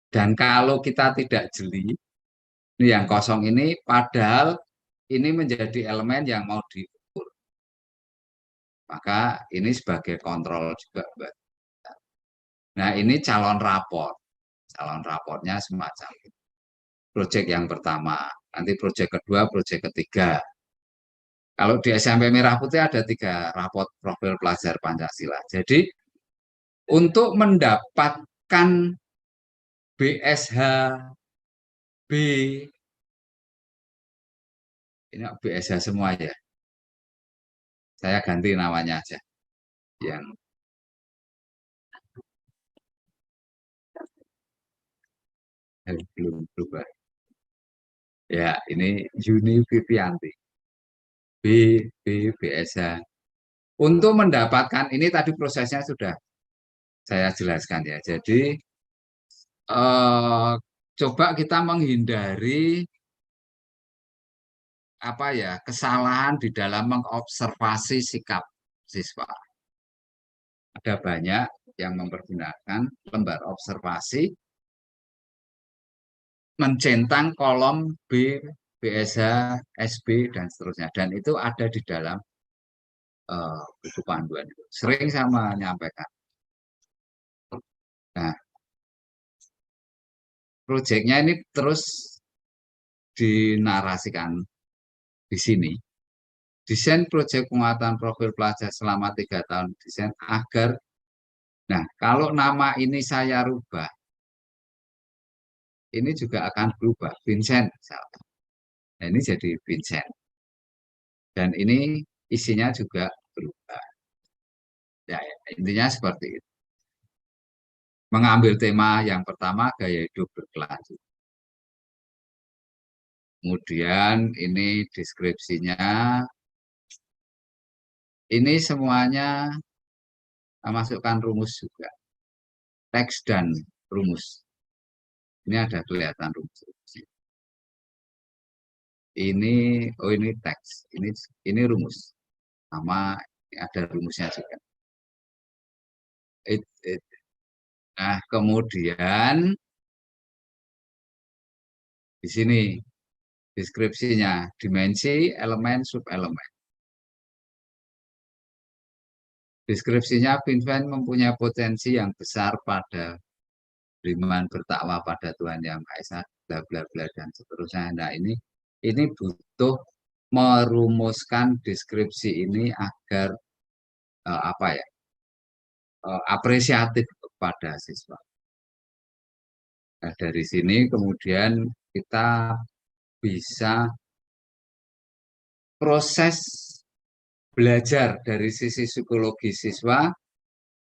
Dan kalau kita tidak jeli, ini yang kosong ini, padahal ini menjadi elemen yang mau diukur. Maka ini sebagai kontrol juga. Nah, ini calon rapor. Calon rapornya semacam itu. Proyek yang pertama, nanti proyek kedua, proyek ketiga. Kalau di SMP Merah Putih ada 3 rapor profil pelajar Pancasila. Jadi untuk mendapatkan BSH B, ini BSH semua ya. Saya ganti namanya aja. Yang belum berubah. Ya, ini Yuni Vivianti. BSH. Untuk mendapatkan ini tadi prosesnya sudah saya jelaskan ya. Jadi coba kita menghindari apa ya, kesalahan di dalam mengobservasi sikap siswa. Ada banyak yang mempergunakan lembar observasi mencentang kolom B, BSH, SB dan seterusnya, dan itu ada di dalam buku panduan itu. Sering saya menyampaikan. Nah, proyeknya ini terus dinarasikan di sini. Desain proyek penguatan profil pelajar selama 3 tahun desain agar, nah kalau nama ini saya rubah, ini juga akan berubah, Vincent misalkan. Nah, ini jadi Vincent. Dan ini isinya juga berubah. Ya, intinya seperti itu. Mengambil tema yang pertama, gaya hidup berkelanjutan. Kemudian ini deskripsinya. Ini semuanya masukkan rumus juga. Teks dan rumus. Ini ada kelihatan rumus. Ini teks. Ini rumus. Sama ada rumusnya juga. Nah, kemudian di sini deskripsinya, dimensi, elemen, subelemen. Deskripsinya, Vincent mempunyai potensi yang besar pada beriman bertakwa pada Tuhan Yang Maha Esa, bla bla bla dan seterusnya. Nah, ini butuh merumuskan deskripsi ini agar apa ya? Apresiatif kepada siswa. Nah, dari sini kemudian kita bisa proses belajar dari sisi psikologi siswa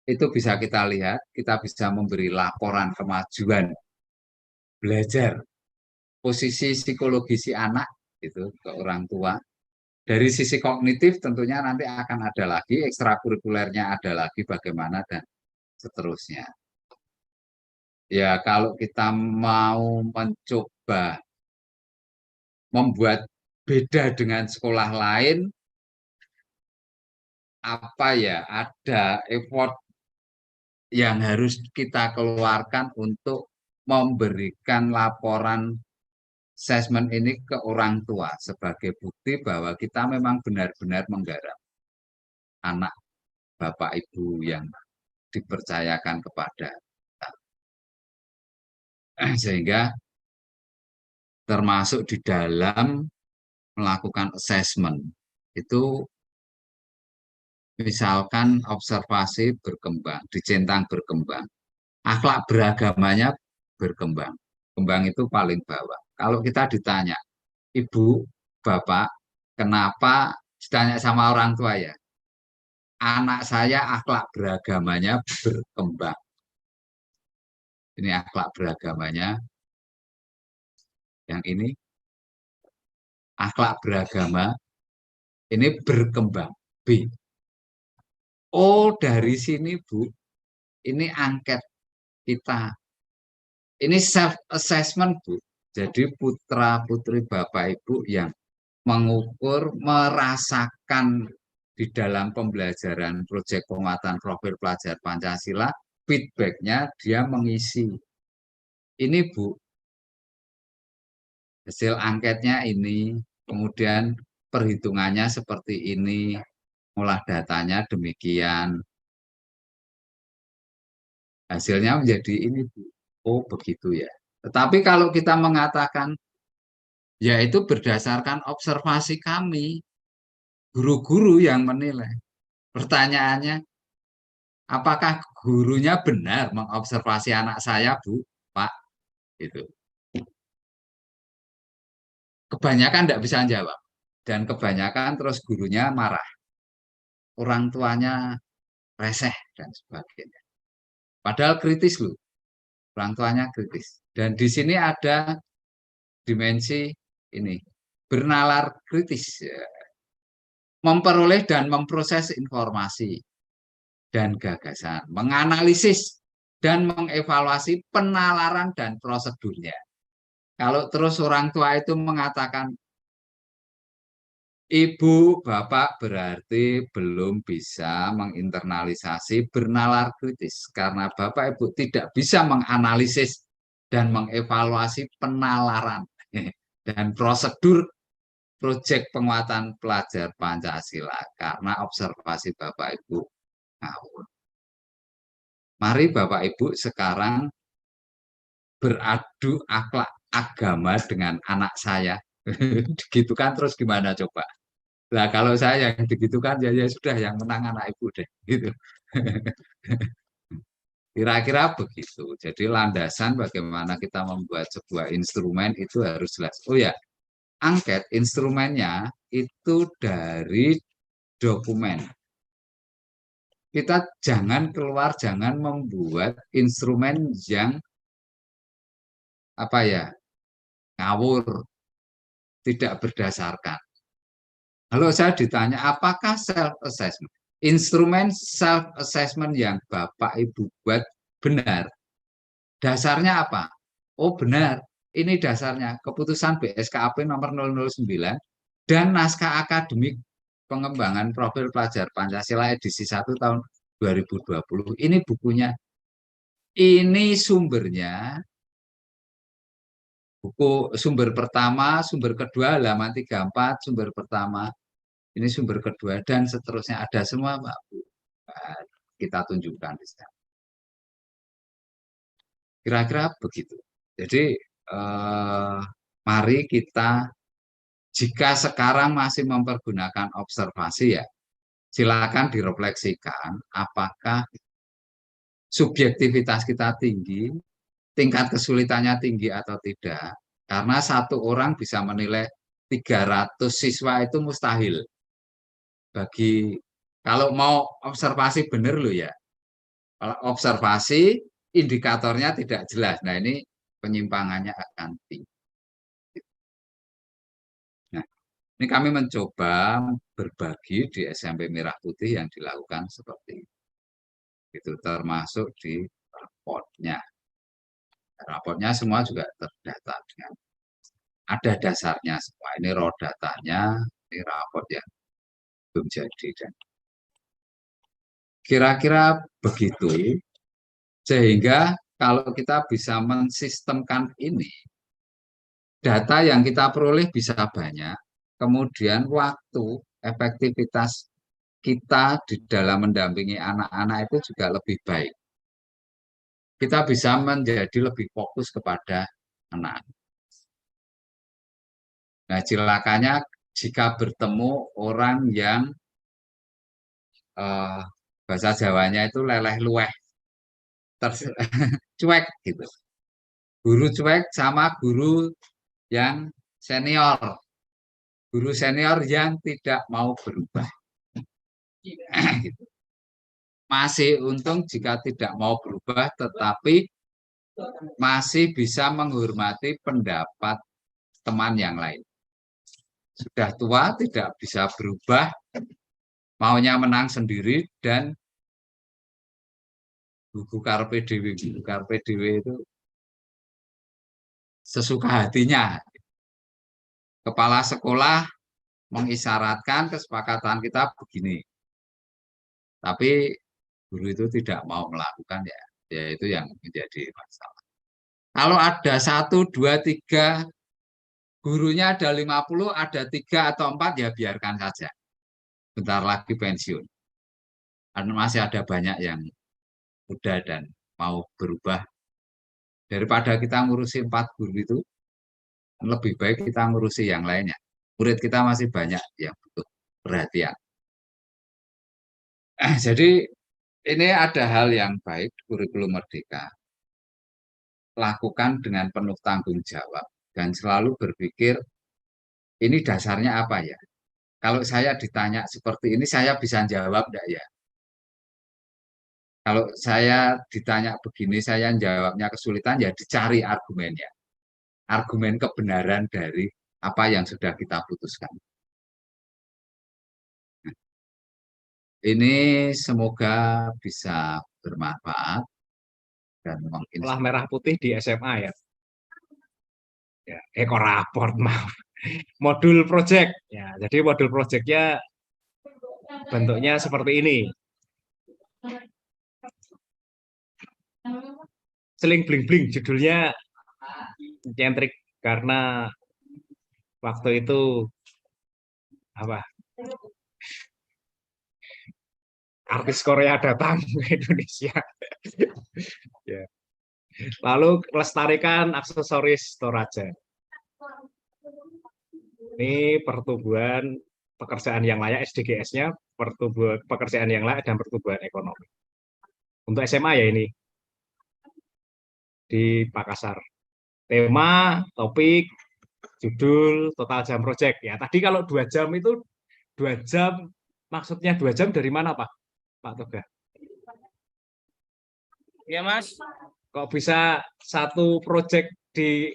itu bisa kita lihat, kita bisa memberi laporan kemajuan belajar, posisi psikologi si anak itu ke orang tua. Dari sisi kognitif tentunya nanti akan ada lagi, ekstrakurikulernya ada lagi bagaimana dan seterusnya. Ya kalau kita mau mencoba membuat beda dengan sekolah lain, apa ya, ada effort yang harus kita keluarkan untuk memberikan laporan asesmen ini ke orang tua sebagai bukti bahwa kita memang benar-benar menggarap anak bapak ibu yang dipercayakan kepada kita. Sehingga termasuk di dalam melakukan assessment itu misalkan observasi berkembang, dicentang berkembang, akhlak beragamanya berkembang. Kembang itu paling bawah. Kalau kita ditanya, ibu, bapak, kenapa ditanya sama orang tua ya? Anak saya akhlak beragamanya berkembang. Ini akhlak beragamanya. Yang ini akhlak beragama ini berkembang. B. Oh, dari sini Bu, ini angket kita. Ini self assessment Bu. Jadi putra putri bapak ibu yang mengukur, merasakan di dalam pembelajaran proyek penguatan profil pelajar Pancasila, feedbacknya dia mengisi ini Bu, hasil angketnya ini, kemudian perhitungannya seperti ini, olah datanya demikian, hasilnya menjadi ini Bu. Oh begitu ya. Tetapi kalau kita mengatakan, yaitu berdasarkan observasi kami, guru-guru yang menilai. Pertanyaannya, apakah gurunya benar mengobservasi anak saya, Bu, Pak? Gitu. Kebanyakan tidak bisa jawab. Dan kebanyakan terus gurunya marah. Orang tuanya reseh dan sebagainya. Padahal kritis loh. Orang tuanya kritis. Dan di sini ada dimensi ini. Bernalar kritis. Memperoleh dan memproses informasi dan gagasan. Menganalisis dan mengevaluasi penalaran dan prosedurnya. Kalau terus orang tua itu mengatakan, Ibu, Bapak berarti belum bisa menginternalisasi bernalar kritis karena Bapak Ibu tidak bisa menganalisis dan mengevaluasi penalaran dan prosedur proyek penguatan pelajar Pancasila karena observasi Bapak Ibu ngawur. Mari Bapak Ibu sekarang beradu akhlak agama dengan anak saya. Gitu kan terus gimana coba? Nah, kalau saya yang begitu kan ya, ya sudah yang menang anak ibu deh gitu. Kira-kira begitu. Jadi landasan bagaimana kita membuat sebuah instrumen itu harus jelas. Oh ya, angket instrumennya itu dari dokumen. Kita jangan keluar, jangan membuat instrumen yang apa ya, ngawur, tidak berdasarkan. Kalau saya ditanya, apakah self-assessment? Instrumen self-assessment yang Bapak Ibu buat benar. Dasarnya apa? Oh benar, ini dasarnya keputusan BSKAP nomor 009 dan naskah akademik pengembangan profil pelajar Pancasila edisi 1 tahun 2020. Ini bukunya. Ini sumbernya, buku sumber pertama, sumber kedua, halaman 34, sumber pertama, ini sumber kedua, dan seterusnya. Ada semua, Pak Bu. Kita tunjukkan di sana. Kira-kira begitu. Jadi, mari kita, jika sekarang masih mempergunakan observasi ya, silakan direfleksikan apakah subjektivitas kita tinggi, tingkat kesulitannya tinggi atau tidak. Karena satu orang bisa menilai 300 siswa itu mustahil. Bagi kalau mau observasi benar loh ya. Kalau observasi indikatornya tidak jelas. Nah, ini penyimpangannya akan tinggi. Nah, ini kami mencoba berbagi di SMP Merah Putih yang dilakukan seperti itu. Itu termasuk di raportnya. Raportnya semua juga terdata dengan ada dasarnya semua. Ini raw datanya, ini raport yang belum jadi. Dan kira-kira begitu, sehingga kalau kita bisa mensistemkan ini, data yang kita peroleh bisa banyak, kemudian waktu, efektivitas kita di dalam mendampingi anak-anak itu juga lebih baik. Kita bisa menjadi lebih fokus kepada anak. Nah, celakanya jika bertemu orang yang bahasa Jawanya itu leleh luweh, cuek gitu. Guru cuek sama guru yang senior, guru senior yang tidak mau berubah. Gitu. Masih untung jika tidak mau berubah, tetapi masih bisa menghormati pendapat teman yang lain. Sudah tua, tidak bisa berubah, maunya menang sendiri, dan buku Carpe Diem itu sesuka hatinya. Kepala sekolah mengisyaratkan kesepakatan kita begini. Tapi guru itu tidak mau melakukan ya itu yang menjadi masalah. Kalau ada 1, 2, 3, gurunya ada 50, ada 3 atau 4, ya biarkan saja. Bentar lagi pensiun. Karena masih ada banyak yang muda dan mau berubah. Daripada kita ngurusi 4 guru itu, lebih baik kita ngurusi yang lainnya. Murid kita masih banyak yang butuh perhatian. Jadi ini ada hal yang baik kurikulum Merdeka. Lakukan dengan penuh tanggung jawab dan selalu berpikir ini dasarnya apa ya? Kalau saya ditanya seperti ini, saya bisa jawab enggak ya? Kalau saya ditanya begini, saya jawabnya kesulitan, ya dicari argumennya. Argumen kebenaran dari apa yang sudah kita putuskan. Ini semoga bisa bermanfaat dan Sekolah menginspirasi. merah putih di SMA ya. Ya, raport maaf. Modul project. Ya, jadi modul projectnya bentuknya seperti ini. Seling bling bling judulnya nyentrik karena waktu itu apa artis Korea datang ke Indonesia. Ya. Lalu lestarikan aksesoris Toraja. Ini pertumbuhan pekerjaan yang layak SDGs-nya, pertumbuhan pekerjaan yang layak dan pertumbuhan ekonomi. Untuk SMA ya ini di Makassar. Tema, topik, judul, total jam project. Ya tadi kalau 2 jam itu 2 jam, maksudnya 2 jam dari mana Pak? Pak Toga? Ya Mas, Kok bisa satu project di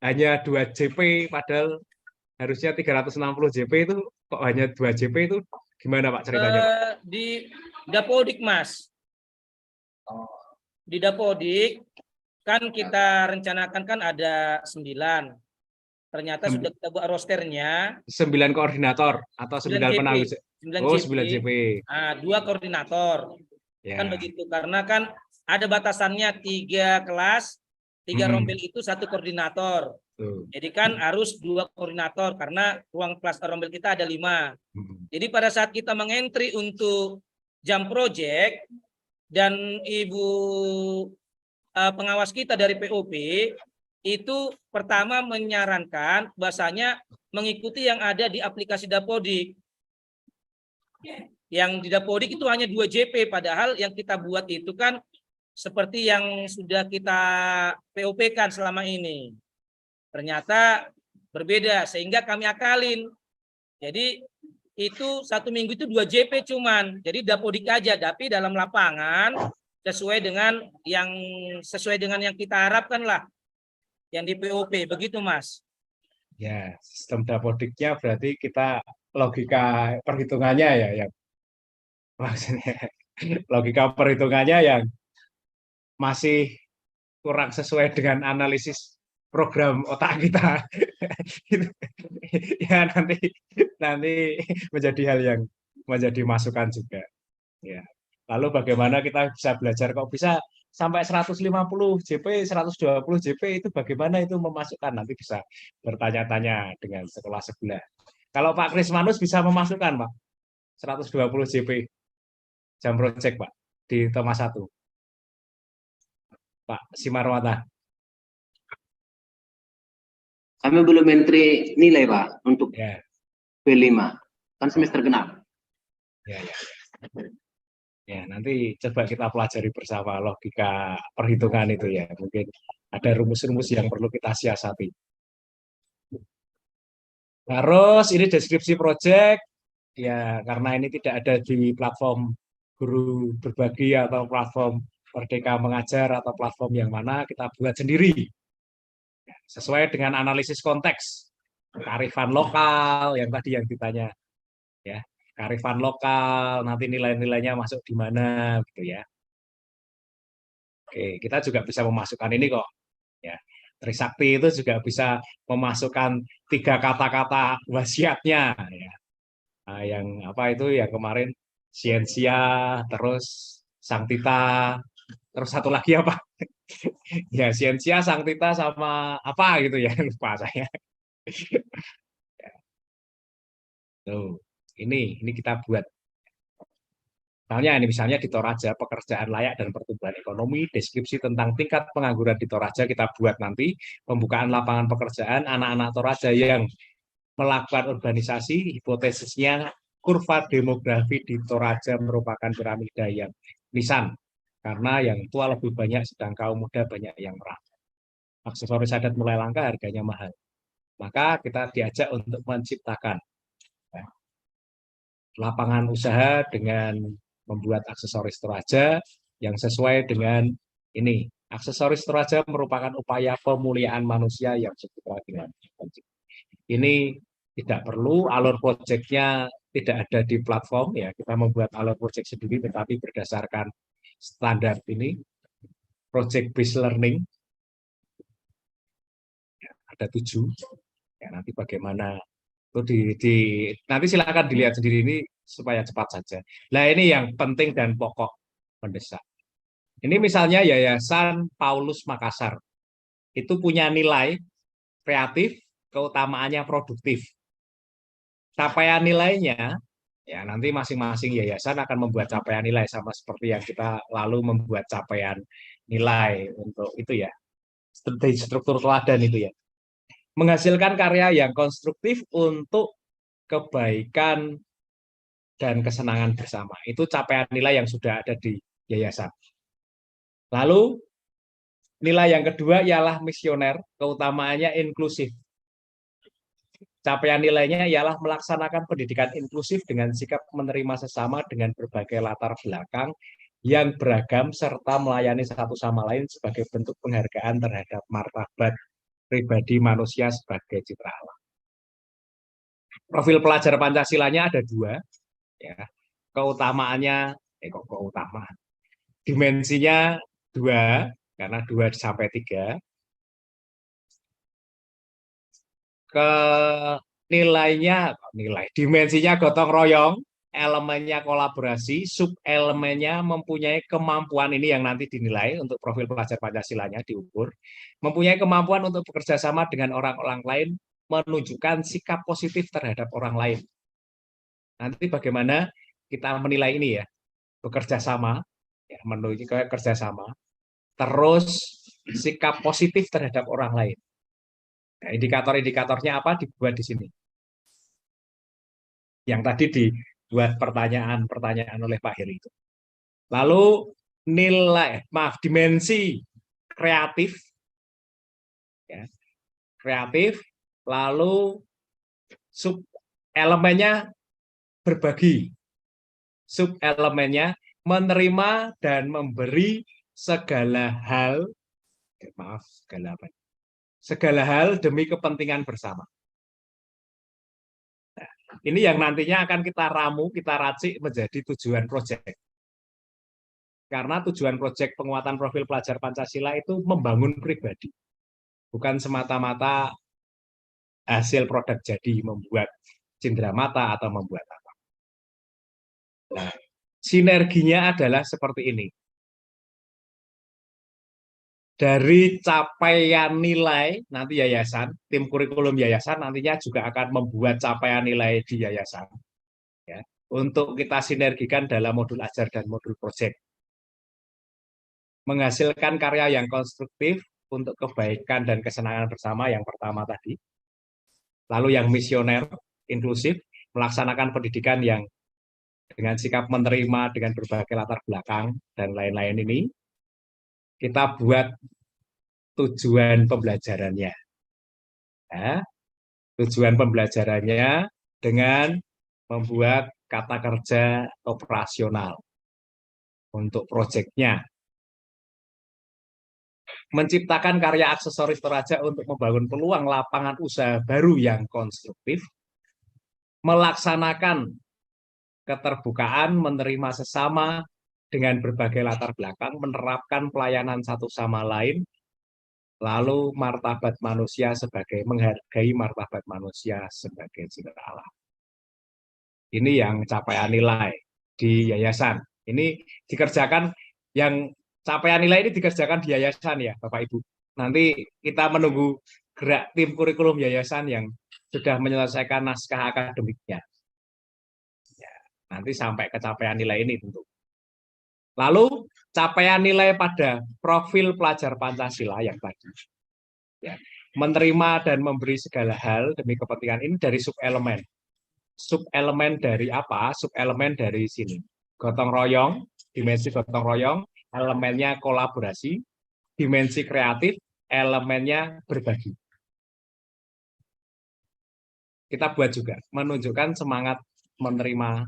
hanya 2 JP padahal harusnya 360 JP itu kok hanya 2 JP itu gimana Pak ceritanya Pak? di Dapodik Mas, di Dapodik kan kita rencanakan kan ada 9. Ternyata sudah kita buat rosternya 9 koordinator atau 9 9 JP, penanggung. 9 Oh, JP. 9 JP. Nah, 2 koordinator. Ya. Kan begitu karena kan ada batasannya 3 kelas, 3 rombel itu 1 koordinator. Tuh. Jadi kan harus 2 koordinator karena ruang kelas rombel kita ada 5. Jadi pada saat kita mengentry untuk jam project dan Ibu pengawas kita dari POP itu pertama menyarankan bahasanya mengikuti yang ada di aplikasi Dapodik. Yang di Dapodik itu hanya 2 JP, padahal yang kita buat itu kan seperti yang sudah kita POP-kan selama ini. Ternyata berbeda, sehingga kami akalin. Jadi itu 1 minggu itu 2 JP cuman. Jadi Dapodik aja, tapi dalam lapangan sesuai dengan yang kita harapkan lah. Yang di POP, begitu Mas. Ya, sistem Dapodiknya berarti kita logika perhitungannya ya yang maksudnya logika perhitungannya yang masih kurang sesuai dengan analisis program otak kita. Ya nanti menjadi hal yang menjadi masukan juga. Ya. Lalu bagaimana kita bisa belajar kok bisa sampai 150 JP, 120 JP itu bagaimana itu memasukkan, nanti bisa bertanya-tanya dengan sekolah sebelah. Kalau Pak Krismanus bisa memasukkan Pak 120 JP jam project Pak di Thomas 1. Pak Simarwata. Kami belum entry nilai Pak untuk Ya. B5 kan semester genap. Ya. Ya, nanti coba kita pelajari bersama logika perhitungan itu ya. Mungkin ada rumus-rumus yang perlu kita siasati. Terus ini deskripsi project. Ya, karena ini tidak ada di platform Guru Berbagi atau platform Merdeka Mengajar atau platform yang mana, kita buat sendiri. Sesuai dengan analisis konteks. Kearifan lokal yang tadi yang ditanya. Ya. Kearifan lokal, nanti nilai-nilainya masuk di mana gitu ya. Oke, kita juga bisa memasukkan ini kok. Ya, Trisakti itu juga bisa memasukkan 3 kata-kata wasiatnya ya. Nah, yang apa itu yang kemarin Siensia, terus Sanctita, Terus satu lagi apa? Ya, Scientia Sanctita sama apa gitu ya, lupa saya. Tuh, ini kita buat. Misalnya di Toraja, pekerjaan layak dan pertumbuhan ekonomi, deskripsi tentang tingkat pengangguran di Toraja kita buat nanti, pembukaan lapangan pekerjaan anak-anak Toraja yang melakukan urbanisasi, hipotesisnya kurva demografi di Toraja merupakan piramida yang lisan, karena yang tua lebih banyak, sedang kaum muda banyak yang merantau. Aksesoris adat mulai langka, harganya mahal. Maka kita diajak untuk menciptakan lapangan usaha dengan membuat aksesoris Toraja yang sesuai dengan ini. Aksesoris Toraja merupakan upaya pemuliaan manusia yang sejahtera dengan ini. Tidak perlu alur proyeknya tidak ada di platform ya, kita membuat alur proyek sendiri tetapi berdasarkan standar ini project based learning ya, ada 7 ya, nanti bagaimana itu nanti silakan dilihat sendiri ini supaya cepat saja. Nah, ini yang penting dan pokok mendesak. Ini misalnya Yayasan Paulus Makassar. Itu punya nilai kreatif, keutamaannya produktif. Capaian nilainya, ya nanti masing-masing yayasan akan membuat capaian nilai sama seperti yang kita lalu membuat capaian nilai untuk itu ya. Struktur teladan itu ya. Menghasilkan karya yang konstruktif untuk kebaikan dan kesenangan bersama. Itu capaian nilai yang sudah ada di yayasan. Lalu nilai yang kedua ialah misioner, keutamaannya inklusif. Capaian nilainya ialah melaksanakan pendidikan inklusif dengan sikap menerima sesama dengan berbagai latar belakang yang beragam serta melayani satu sama lain sebagai bentuk penghargaan terhadap martabat pribadi manusia sebagai citra Allah. Profil pelajar Pancasilanya ada 2, ya. Keutamaannya, keutamaan. Dimensinya 2, karena 2 sampai 3. Ke dimensinya gotong royong, elemennya kolaborasi, sub elemennya mempunyai kemampuan, ini yang nanti dinilai untuk profil pelajar Pancasilanya diukur, mempunyai kemampuan untuk bekerja sama dengan orang-orang lain, menunjukkan sikap positif terhadap orang lain. Nanti bagaimana kita menilai ini ya, bekerja sama, ya, menuju ke kerjasama, terus sikap positif terhadap orang lain. Nah, indikator-indikatornya apa dibuat di sini. Yang tadi dibuat pertanyaan-pertanyaan oleh Pak Heri itu. Lalu dimensi kreatif, ya, kreatif, lalu sub elemennya berbagi, sub elemennya menerima dan memberi segala hal, segala hal demi kepentingan bersama. Nah, ini yang nantinya akan kita ramu, kita racik menjadi tujuan proyek. Karena tujuan proyek penguatan profil pelajar Pancasila itu membangun pribadi. Bukan semata-mata hasil produk jadi, membuat cenderamata atau membuat apa. Nah, sinerginya adalah seperti ini. Dari capaian nilai, nanti yayasan, tim kurikulum yayasan nantinya juga akan membuat capaian nilai di yayasan. Ya, untuk kita sinergikan dalam modul ajar dan modul proyek. Menghasilkan karya yang konstruktif untuk kebaikan dan kesenangan bersama yang pertama tadi. Lalu yang misioner, inklusif, melaksanakan pendidikan yang dengan sikap menerima dengan berbagai latar belakang dan lain-lain ini. Kita buat tujuan pembelajarannya. Ya, tujuan pembelajarannya dengan membuat kata kerja operasional untuk proyeknya. Menciptakan karya aksesoris Toraja untuk membangun peluang lapangan usaha baru yang konstruktif. Melaksanakan keterbukaan, menerima sesama dengan berbagai latar belakang, menerapkan pelayanan satu sama lain, lalu martabat manusia sebagai menghargai martabat manusia sebagai citra Allah. Ini yang capaian nilai di yayasan. Ini dikerjakan yang capaian nilai ini dikerjakan di yayasan ya, Bapak Ibu. Nanti kita menunggu gerak tim kurikulum yayasan yang sudah menyelesaikan naskah akademiknya. Ya, nanti sampai ke capaian nilai ini tentu. Lalu capaian nilai pada profil pelajar Pancasila yang tadi. Ya, menerima dan memberi segala hal demi kepentingan ini dari subelemen. Subelemen dari apa? Subelemen dari sini. Gotong royong, dimensi gotong royong, elemennya kolaborasi, dimensi kreatif, elemennya berbagi. Kita buat juga, menunjukkan semangat menerima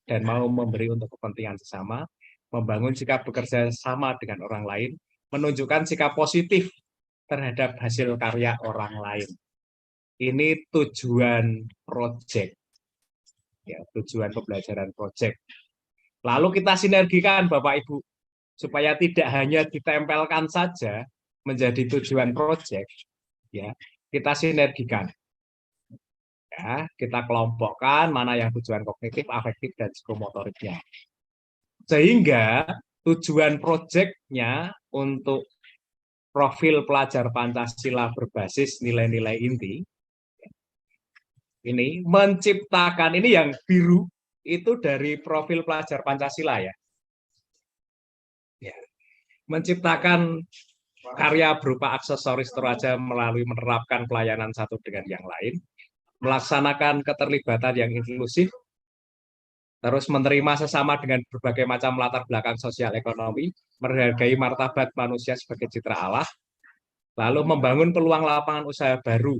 dan mau memberi untuk kepentingan sesama, membangun sikap bekerja sama dengan orang lain, menunjukkan sikap positif terhadap hasil karya orang lain. Ini tujuan proyek, ya, tujuan pembelajaran proyek. Lalu kita sinergikan Bapak Ibu, supaya tidak hanya ditempelkan saja menjadi tujuan proyek, ya, kita sinergikan. Ya, kita kelompokkan mana yang tujuan kognitif, afektif, dan psikomotoriknya. Sehingga tujuan proyeknya untuk profil pelajar Pancasila berbasis nilai-nilai inti, ini menciptakan, ini yang biru, itu dari profil pelajar Pancasila ya. Menciptakan karya berupa aksesoris toraja melalui menerapkan pelayanan satu dengan yang lain, melaksanakan keterlibatan yang inklusif, terus menerima sesama dengan berbagai macam latar belakang sosial ekonomi, menghargai martabat manusia sebagai citra Allah, lalu membangun peluang lapangan usaha baru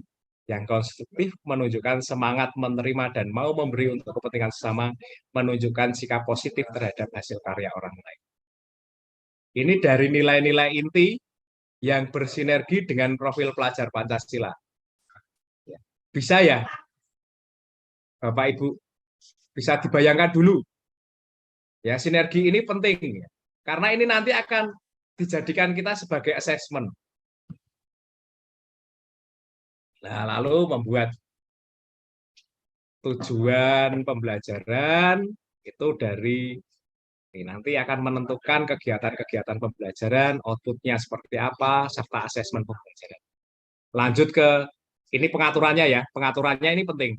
yang konstruktif, menunjukkan semangat menerima dan mau memberi untuk kepentingan sesama, menunjukkan sikap positif terhadap hasil karya orang lain. Ini dari nilai-nilai inti yang bersinergi dengan profil pelajar Pancasila. Bisa ya, Bapak Ibu, bisa dibayangkan dulu. Ya, sinergi ini penting ya. Karena ini nanti akan dijadikan kita sebagai assessment. Nah, lalu membuat tujuan pembelajaran itu dari ini nanti akan menentukan kegiatan-kegiatan pembelajaran, outputnya seperti apa, serta asesmen pembelajaran. Lanjut ke ini pengaturannya ya, pengaturannya ini penting.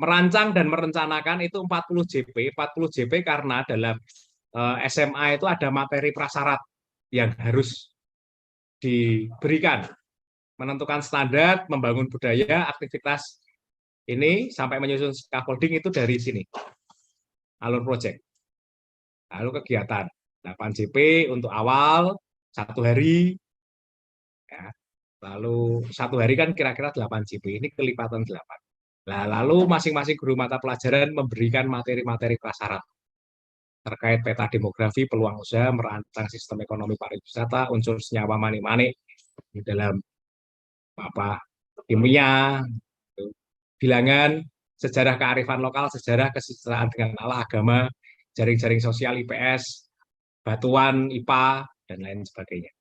Merancang dan merencanakan itu 40 JP, 40 JP karena dalam SMA itu ada materi prasyarat yang harus diberikan. Menentukan standar, membangun budaya, aktivitas ini sampai menyusun scaffolding itu dari sini. Alur project. Lalu kegiatan 8 JP untuk awal 1 hari. Ya. Lalu 1 hari kan kira-kira 8 JP, ini kelipatan 8. Nah, lalu masing-masing guru mata pelajaran memberikan materi-materi prasyarat terkait peta demografi, peluang usaha, merancang sistem ekonomi pariwisata, unsur senyawa manik-manik di dalam apa kimia, bilangan, sejarah kearifan lokal, sejarah kesejahteraan dengan Allah, agama, jaring-jaring sosial IPS, batuan IPA, dan lain sebagainya.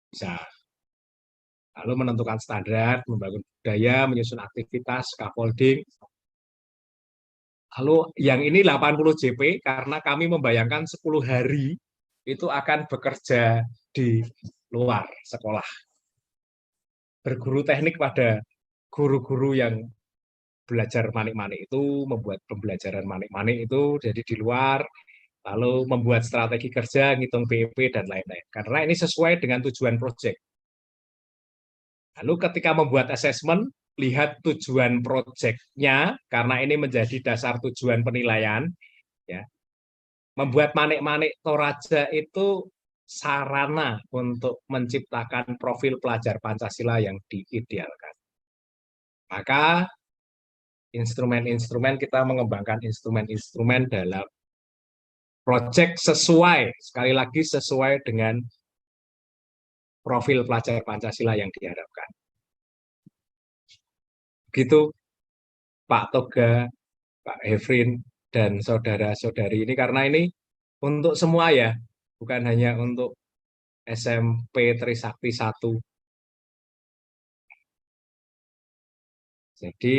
Bisa. Lalu menentukan standar, membangun budaya, menyusun aktivitas, scaffolding. Lalu yang ini 80 JP karena kami membayangkan 10 hari itu akan bekerja di luar sekolah. Berguru teknik pada guru-guru yang belajar manik-manik itu, membuat pembelajaran manik-manik itu jadi di luar, lalu membuat strategi kerja, ngitung BEP, dan lain-lain. Karena ini sesuai dengan tujuan proyek. Lalu ketika membuat asesmen, lihat tujuan proyeknya, karena ini menjadi dasar tujuan penilaian, ya. Membuat manik-manik toraja itu sarana untuk menciptakan profil pelajar Pancasila yang diidealkan. Maka instrumen-instrumen, kita mengembangkan instrumen-instrumen dalam proyek sesuai, sekali lagi sesuai dengan profil pelajar Pancasila yang diharapkan. Begitu Pak Toga, Pak Hefrin, dan saudara-saudari ini, karena ini untuk semua ya, bukan hanya untuk SMP Trisakti 1. Jadi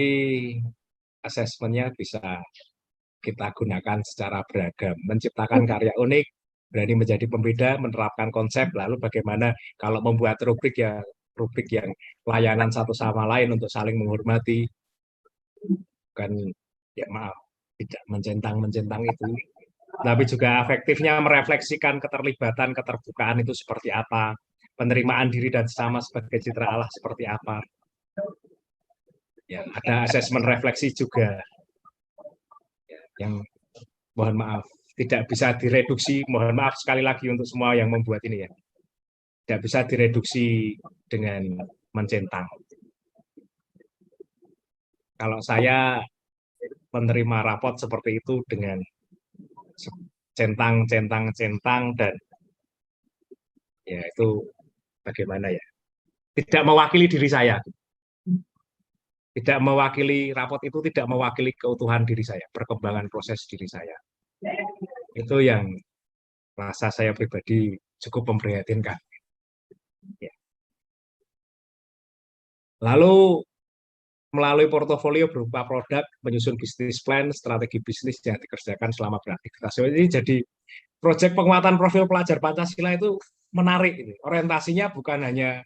asesmennya bisa kita gunakan secara beragam, menciptakan karya unik berani menjadi pembeda, menerapkan konsep, lalu bagaimana kalau membuat rubrik ya rubrik yang layanan satu sama lain untuk saling menghormati, bukan ya maaf tidak mencentang-mencentang itu, tapi juga efektifnya merefleksikan keterlibatan, keterbukaan itu seperti apa, penerimaan diri dan sesama sebagai citra Allah seperti apa. Ya, ada asesmen refleksi juga yang mohon maaf tidak bisa direduksi, mohon maaf sekali lagi untuk semua yang membuat ini ya, tidak bisa direduksi dengan mencentang. Kalau saya menerima rapot seperti itu dengan centang, dan ya itu bagaimana ya, tidak mewakili diri saya. Tidak mewakili rapot itu, tidak mewakili keutuhan diri saya, perkembangan proses diri saya. Itu yang rasa saya pribadi cukup memprihatinkan. Ya. Lalu melalui portofolio berupa produk, menyusun bisnis plan, strategi bisnis yang dikerjakan selama beraktivitas. Ini jadi proyek penguatan profil pelajar Pancasila itu menarik. Ini. Orientasinya bukan hanya,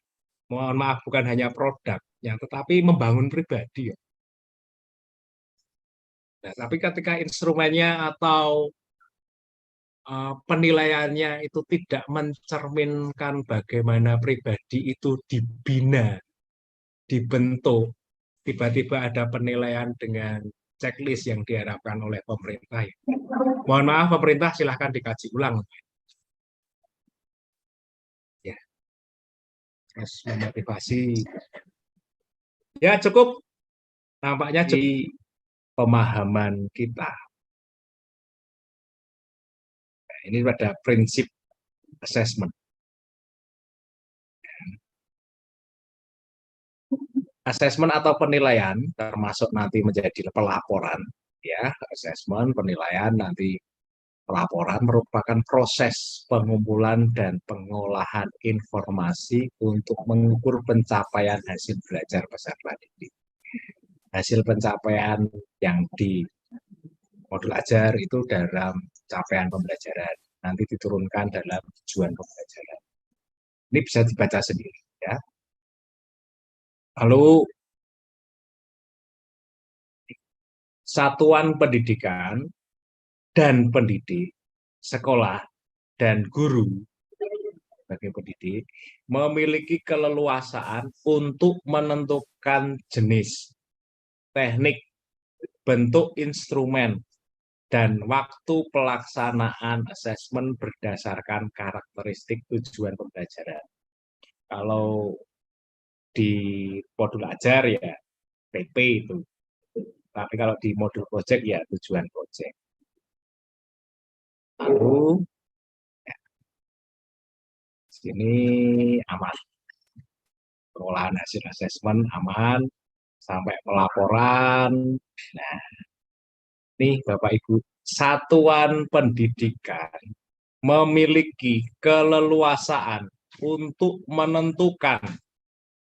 mohon maaf, bukan hanya produk, ya, tetapi membangun pribadi. Ya. Nah, tapi ketika instrumennya atau penilaiannya itu tidak mencerminkan bagaimana pribadi itu dibina, dibentuk, tiba-tiba ada penilaian dengan checklist yang diharapkan oleh pemerintah. Mohon maaf pemerintah, silahkan dikaji ulang. Ya, terus memotivasi. Ya cukup, nampaknya jadi pemahaman kita. Nah, ini pada prinsip assessment. Asesmen atau penilaian termasuk nanti menjadi pelaporan, ya, asesmen, penilaian, nanti pelaporan merupakan proses pengumpulan dan pengolahan informasi untuk mengukur pencapaian hasil belajar peserta didik. Hasil pencapaian yang di modul ajar itu dalam capaian pembelajaran, nanti diturunkan dalam tujuan pembelajaran. Ini bisa dibaca sendiri, ya. Lalu satuan pendidikan dan pendidik, sekolah dan guru sebagai pendidik memiliki keleluasaan untuk menentukan jenis, teknik, bentuk instrumen, dan waktu pelaksanaan asesmen berdasarkan karakteristik tujuan pembelajaran. Kalau di modul ajar ya PP itu, tapi kalau di modul project ya tujuan project. Lalu ya, sini aman, pengolahan hasil asesmen aman sampai pelaporan. Nah, nih Bapak Ibu, satuan pendidikan memiliki keleluasaan untuk menentukan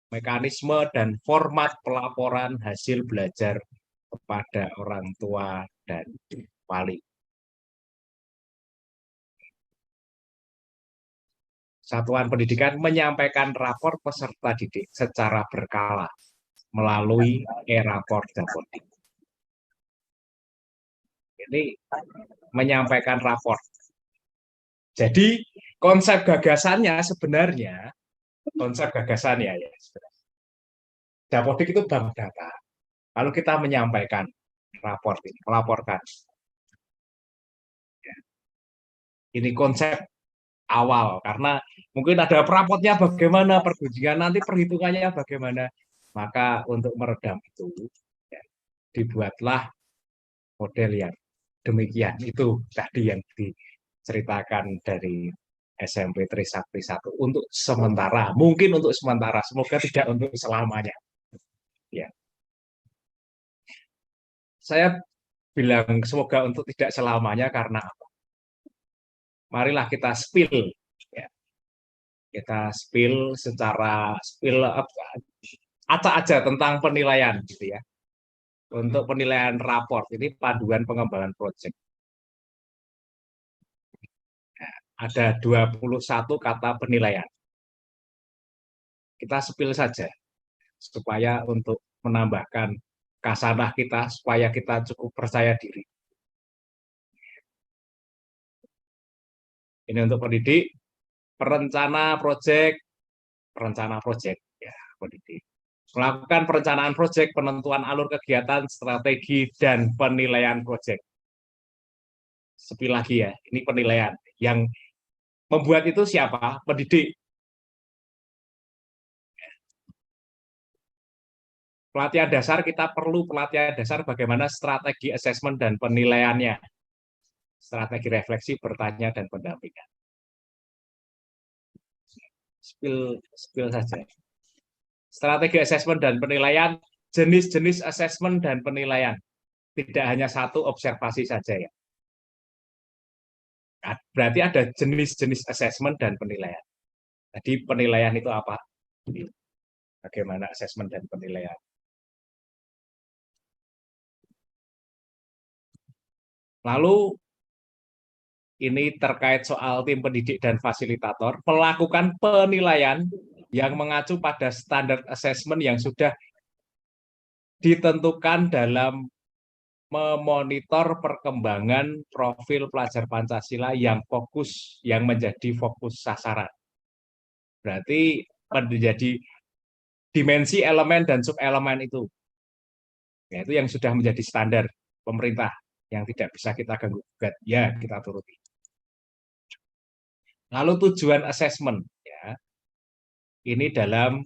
mekanisme dan format pelaporan hasil belajar kepada orang tua dan wali. Satuan pendidikan menyampaikan rapor peserta didik secara berkala melalui e-rapor Dapodik. Ini menyampaikan rapor. Jadi konsep gagasannya sebenarnya, ya, Dapodik itu bank data. Lalu kita menyampaikan rapor ini, melaporkan. Ini konsep awal, karena mungkin ada perapotnya bagaimana, pergunjingan nanti perhitungannya bagaimana. Maka untuk meredam itu, ya, dibuatlah model yang demikian. Itu tadi yang diceritakan dari SMP Trisakti 1 untuk sementara, mungkin untuk sementara, semoga tidak untuk selamanya. Ya. Saya bilang semoga untuk tidak selamanya karena apa? Marilah kita spill, ya. Kita spill secara acak aja tentang penilaian, gitu ya. Untuk penilaian raport ini panduan pengembangan proyek. Nah, ada 21 kata penilaian. Kita sepil saja supaya untuk menambahkan kasanah kita, supaya kita cukup percaya diri. Ini untuk pendidik, perencana proyek ya, pendidik. Melakukan perencanaan proyek, penentuan alur kegiatan, strategi, dan penilaian proyek. Sepil lagi ya, ini penilaian. Yang membuat itu siapa? Pendidik. Pelatihan dasar, kita perlu pelatihan dasar bagaimana strategi asesmen dan penilaiannya. Strategi refleksi, bertanya, dan pendampingan. Spill saja. Strategi asesmen dan penilaian, jenis-jenis asesmen dan penilaian. Tidak hanya satu observasi saja ya. Berarti ada jenis-jenis asesmen dan penilaian. Jadi penilaian itu apa? Bagaimana asesmen dan penilaian? Lalu ini terkait soal tim pendidik dan fasilitator melakukan penilaian yang mengacu pada standar asesmen yang sudah ditentukan dalam memonitor perkembangan profil pelajar Pancasila yang fokus, yang menjadi fokus sasaran. Berarti menjadi dimensi elemen dan subelemen itu. Yaitu yang sudah menjadi standar pemerintah yang tidak bisa kita ganggu gugat, ya kita turuti. Lalu tujuan asesmen, ya, ini dalam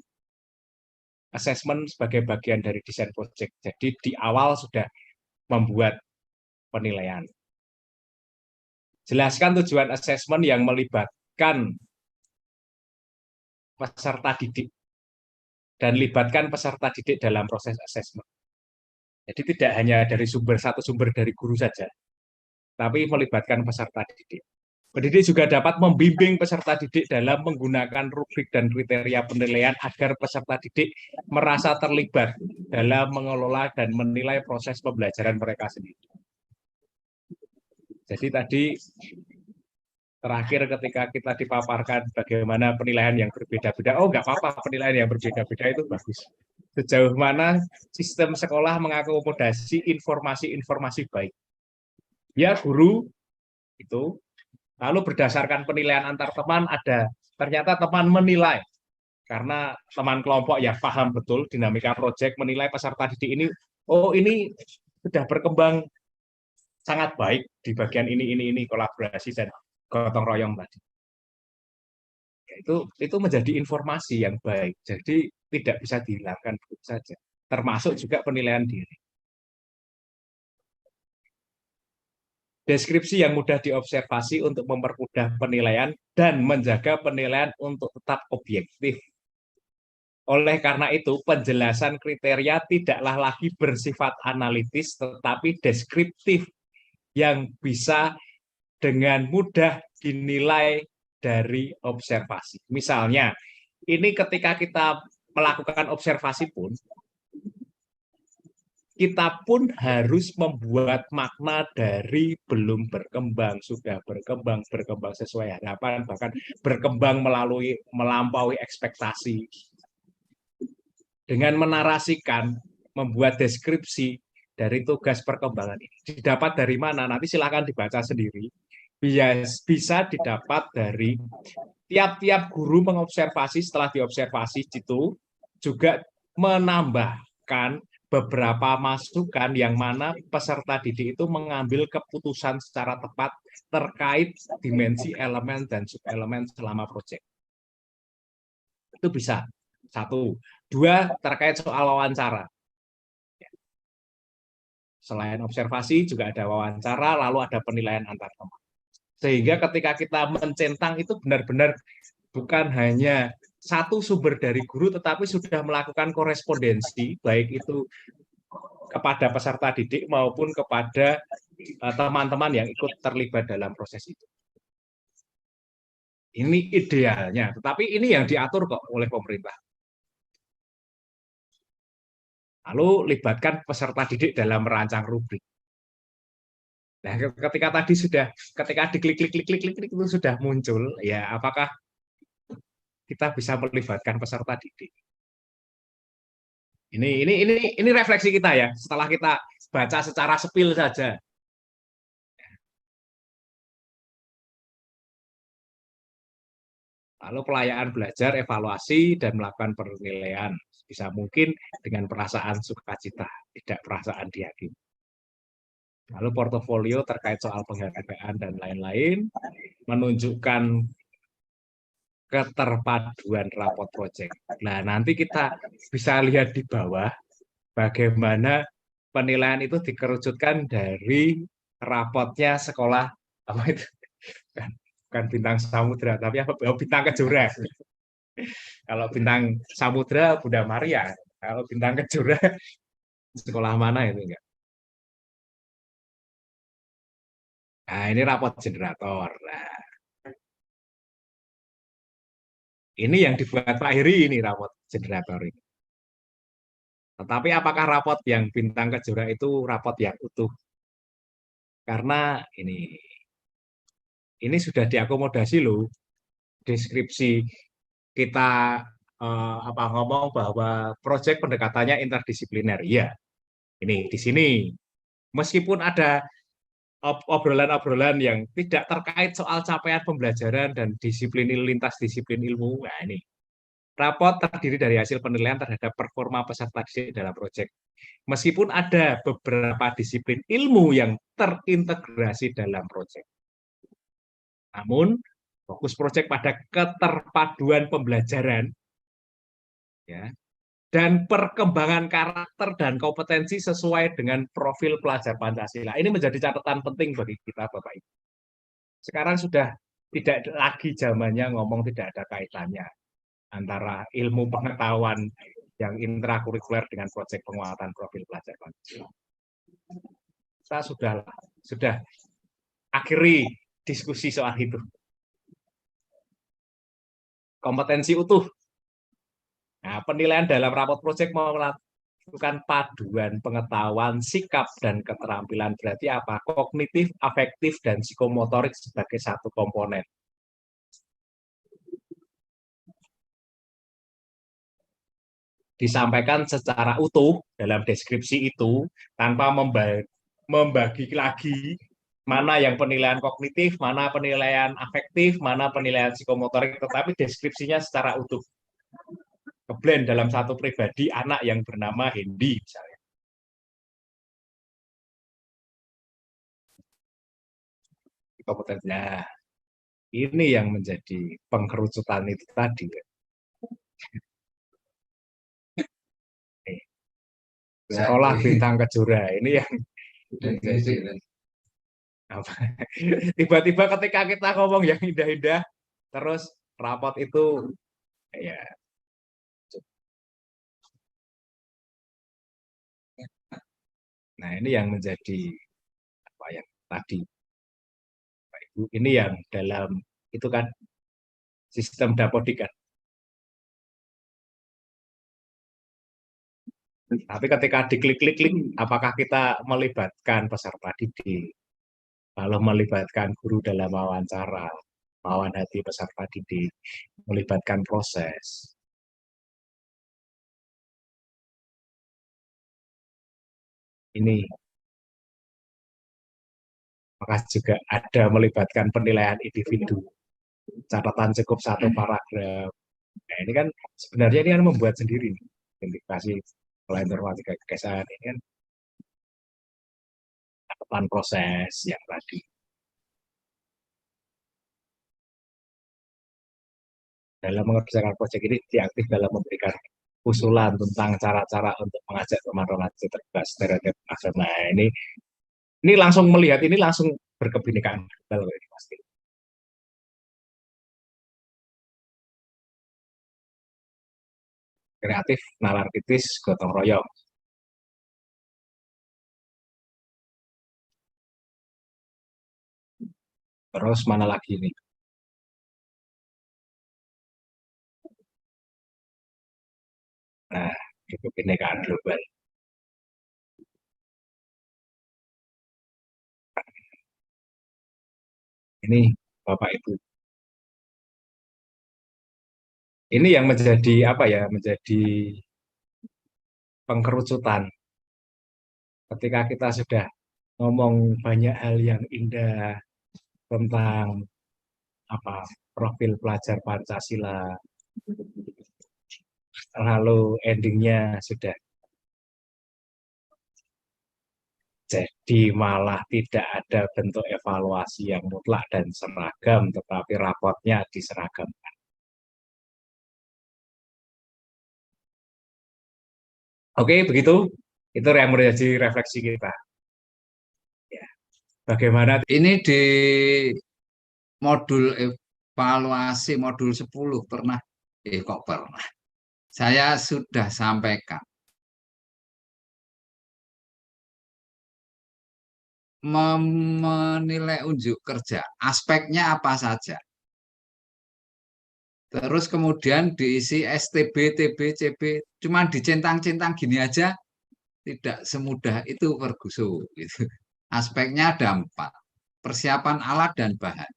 asesmen sebagai bagian dari desain proyek. Jadi di awal sudah membuat penilaian. Jelaskan tujuan asesmen yang melibatkan peserta didik dan libatkan peserta didik dalam proses asesmen. Jadi tidak hanya dari satu sumber dari guru saja, tapi melibatkan peserta didik. Pendidik juga dapat membimbing peserta didik dalam menggunakan rubrik dan kriteria penilaian agar peserta didik merasa terlibat dalam mengelola dan menilai proses pembelajaran mereka sendiri. Jadi tadi terakhir ketika kita dipaparkan bagaimana penilaian yang berbeda-beda, oh nggak apa-apa, penilaian yang berbeda-beda itu bagus. Sejauh mana sistem sekolah mengakomodasi informasi-informasi baik. Ya guru itu, lalu berdasarkan penilaian antar teman ada, ternyata teman menilai, karena teman kelompok yang paham betul dinamika proyek menilai peserta didik ini, oh ini sudah berkembang sangat baik di bagian ini kolaborasi dan gotong royong tadi. Itu menjadi informasi yang baik, jadi tidak bisa dihilangkan begitu saja, termasuk juga penilaian diri. Deskripsi yang mudah diobservasi untuk mempermudah penilaian dan menjaga penilaian untuk tetap objektif. Oleh karena itu, penjelasan kriteria tidaklah lagi bersifat analitis, tetapi deskriptif yang bisa dengan mudah dinilai dari observasi. Misalnya, ini ketika kita melakukan observasi pun, kita pun harus membuat makna dari belum berkembang, sudah berkembang sesuai harapan, bahkan berkembang melampaui ekspektasi. Dengan menarasikan, membuat deskripsi dari tugas perkembangan ini. Didapat dari mana? Nanti silakan dibaca sendiri. Bisa didapat dari tiap-tiap guru mengobservasi, setelah diobservasi itu juga menambahkan beberapa masukan yang mana peserta didik itu mengambil keputusan secara tepat terkait dimensi elemen dan subelemen selama proyek. Itu bisa. 1. 2, terkait soal wawancara. Selain observasi juga ada wawancara, lalu ada penilaian antar teman. Sehingga ketika kita mencentang itu benar-benar bukan hanya satu sumber dari guru, tetapi sudah melakukan korespondensi, baik itu kepada peserta didik maupun kepada teman-teman yang ikut terlibat dalam proses itu. Ini idealnya, tetapi ini yang diatur kok oleh pemerintah. Lalu libatkan peserta didik dalam merancang rubrik. Nah, ketika tadi sudah, ketika diklik-klik-klik-klik itu sudah muncul, ya apakah kita bisa melibatkan peserta didik? Ini refleksi kita ya, setelah kita baca secara sepil saja. Lalu pelayaan belajar, evaluasi, dan melakukan penilaian. Bisa mungkin dengan perasaan sukacita, tidak perasaan dihakimi. Lalu portofolio terkait soal penghargaan dan lain-lain, menunjukkan keterpaduan rapot proyek. Nah, nanti kita bisa lihat di bawah bagaimana penilaian itu dikerucutkan dari rapotnya sekolah apa itu? Bukan bintang samudra, tapi apa? Oh, bintang kejora. Kalau bintang samudra Bunda Maria, kalau bintang kejora sekolah mana itu enggak? Nah, ini rapot generator. Nah, ini yang dibuat Pak Heri ini rapot generator ini. Tetapi apakah rapot yang bintang kejora itu rapot yang utuh? Karena ini sudah diakomodasi loh. Deskripsi kita apa ngomong bahwa proyek pendekatannya interdisipliner. Iya, ini di sini. Meskipun ada obrolan-obrolan yang tidak terkait soal capaian pembelajaran dan disiplin lintas disiplin ilmu. Nah, ini rapot terdiri dari hasil penilaian terhadap performa peserta didik dalam proyek. Meskipun ada beberapa disiplin ilmu yang terintegrasi dalam proyek. Namun, fokus proyek pada keterpaduan pembelajaran ya, dan perkembangan karakter dan kompetensi sesuai dengan profil pelajar Pancasila. Ini menjadi catatan penting bagi kita, Bapak Ibu. Sekarang sudah tidak lagi zamannya ngomong tidak ada kaitannya antara ilmu pengetahuan yang intrakurikuler dengan proyek penguatan profil pelajar Pancasila. Kita sudah akhiri diskusi soal itu. Kompetensi utuh. Nah, penilaian dalam rapot proyek melakukan paduan pengetahuan, sikap, dan keterampilan. Berarti apa? Kognitif, afektif, dan psikomotorik sebagai satu komponen. Disampaikan secara utuh dalam deskripsi itu, tanpa membagi lagi mana yang penilaian kognitif, mana penilaian afektif, mana penilaian psikomotorik, tetapi deskripsinya secara utuh. Ngeblend dalam satu pribadi anak yang bernama Hendy misalnya. Kompetensi. Nah, ini yang menjadi pengkerucutan itu tadi. Sekolah bintang kejora ini yang tiba-tiba ketika kita ngomong yang indah-indah terus rapot itu ya. Nah, ini yang menjadi apa yang tadi Pak Ibu, ini yang dalam itu kan sistem dapodik kan. Tapi ketika diklik-klik-klik, apakah kita melibatkan peserta didik, lalu melibatkan guru dalam wawancara, lawan hati peserta didik, melibatkan proses. Ini maka juga ada melibatkan penilaian individu. Catatan cukup satu paragraf. Nah, ini kan sebenarnya ini kan membuat sendiri indikasi selain informatika kekesahan ini kan catatan proses yang tadi. Dalam mengerjakan proyek ini diaktif dalam memberikan usulan tentang cara-cara untuk mengajak teman-teman terlibat stereotip agama. Nah, ini langsung melihat ini langsung berkebinekaan tunggal ini pasti. Kreatif, nalar kritis, gotong royong. Terus mana lagi nih? Nah, kebinekaan global. Ini Bapak Ibu. Ini yang menjadi apa ya? Menjadi pengkerucutan. Ketika kita sudah ngomong banyak hal yang indah tentang apa profil pelajar Pancasila, lalu endingnya sudah jadi malah tidak ada bentuk evaluasi yang mutlak dan seragam, tetapi raportnya diseragamkan. Oke, begitu. Itu yang menjadi refleksi kita. Ya. Bagaimana Ini di modul evaluasi modul 10 pernah, kok pernah. Saya sudah sampaikan. Menilai unjuk kerja, aspeknya apa saja. Terus kemudian diisi STB, TB, CB, cuma dicentang-centang gini aja, tidak semudah itu Ferguson. Gitu. Aspeknya ada 4, persiapan alat dan bahan.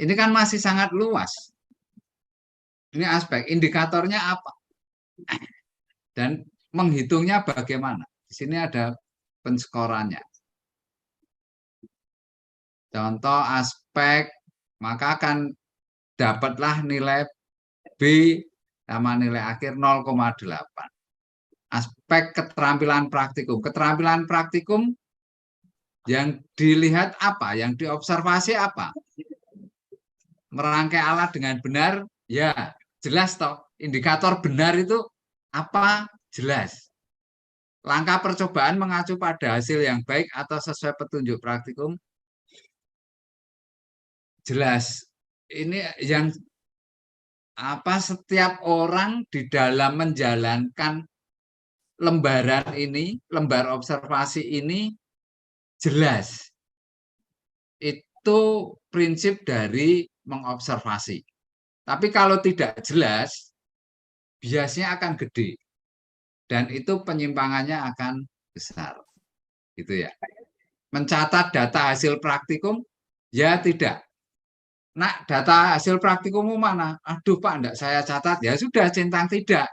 Ini kan masih sangat luas. Ini aspek, indikatornya apa? Dan menghitungnya bagaimana? Di sini ada penskorannya. Contoh aspek, maka akan dapatlah nilai B sama nilai akhir 0,8. Aspek keterampilan praktikum. Keterampilan praktikum yang dilihat apa? Yang diobservasi apa? Merangkai alat dengan benar, ya jelas toh. Indikator benar itu apa? Jelas. Langkah percobaan mengacu pada hasil yang baik atau sesuai petunjuk praktikum, jelas. Ini yang apa setiap orang di dalam menjalankan lembaran ini, lembar observasi ini jelas. Itu prinsip dari mengobservasi. Tapi kalau tidak jelas, biasanya akan gede. Dan itu penyimpangannya akan besar. Gitu ya. Mencatat data hasil praktikum, ya tidak. Nak, data hasil praktikummu mana? Aduh Pak, enggak saya catat. Ya sudah, centang tidak.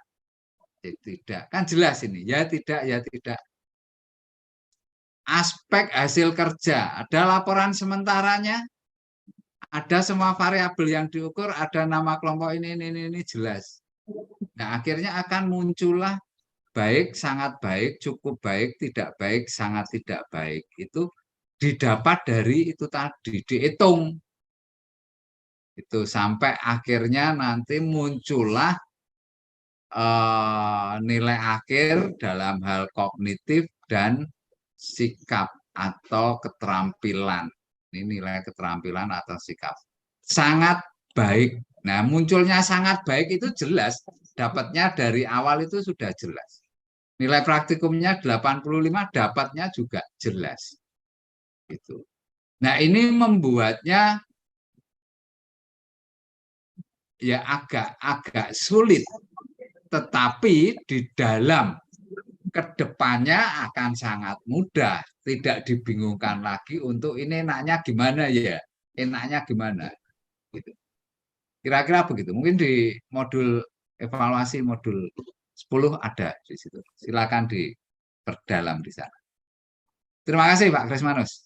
Tidak, kan jelas ini. Ya tidak, ya tidak. Aspek hasil kerja, ada laporan sementaranya, ada semua variabel yang diukur, ada nama kelompok ini jelas. Nah, akhirnya akan muncullah baik, sangat baik, cukup baik, tidak baik, sangat tidak baik. Itu didapat dari itu tadi, dihitung. Itu sampai akhirnya nanti muncullah nilai akhir dalam hal kognitif dan sikap atau keterampilan. Ini nilai keterampilan atau sikap. Sangat baik. Nah, munculnya sangat baik itu jelas. Dapatnya dari awal itu sudah jelas. Nilai praktikumnya 85, dapatnya juga jelas. Gitu. Nah, ini membuatnya ya agak sulit, tetapi di dalam kedepannya akan sangat mudah, tidak dibingungkan lagi untuk ini enaknya gimana ya, enaknya gimana. Gitu. Kira-kira begitu. Mungkin di modul evaluasi modul 10 ada di situ. Silakan diperdalam di sana. Terima kasih Pak Kresmanus.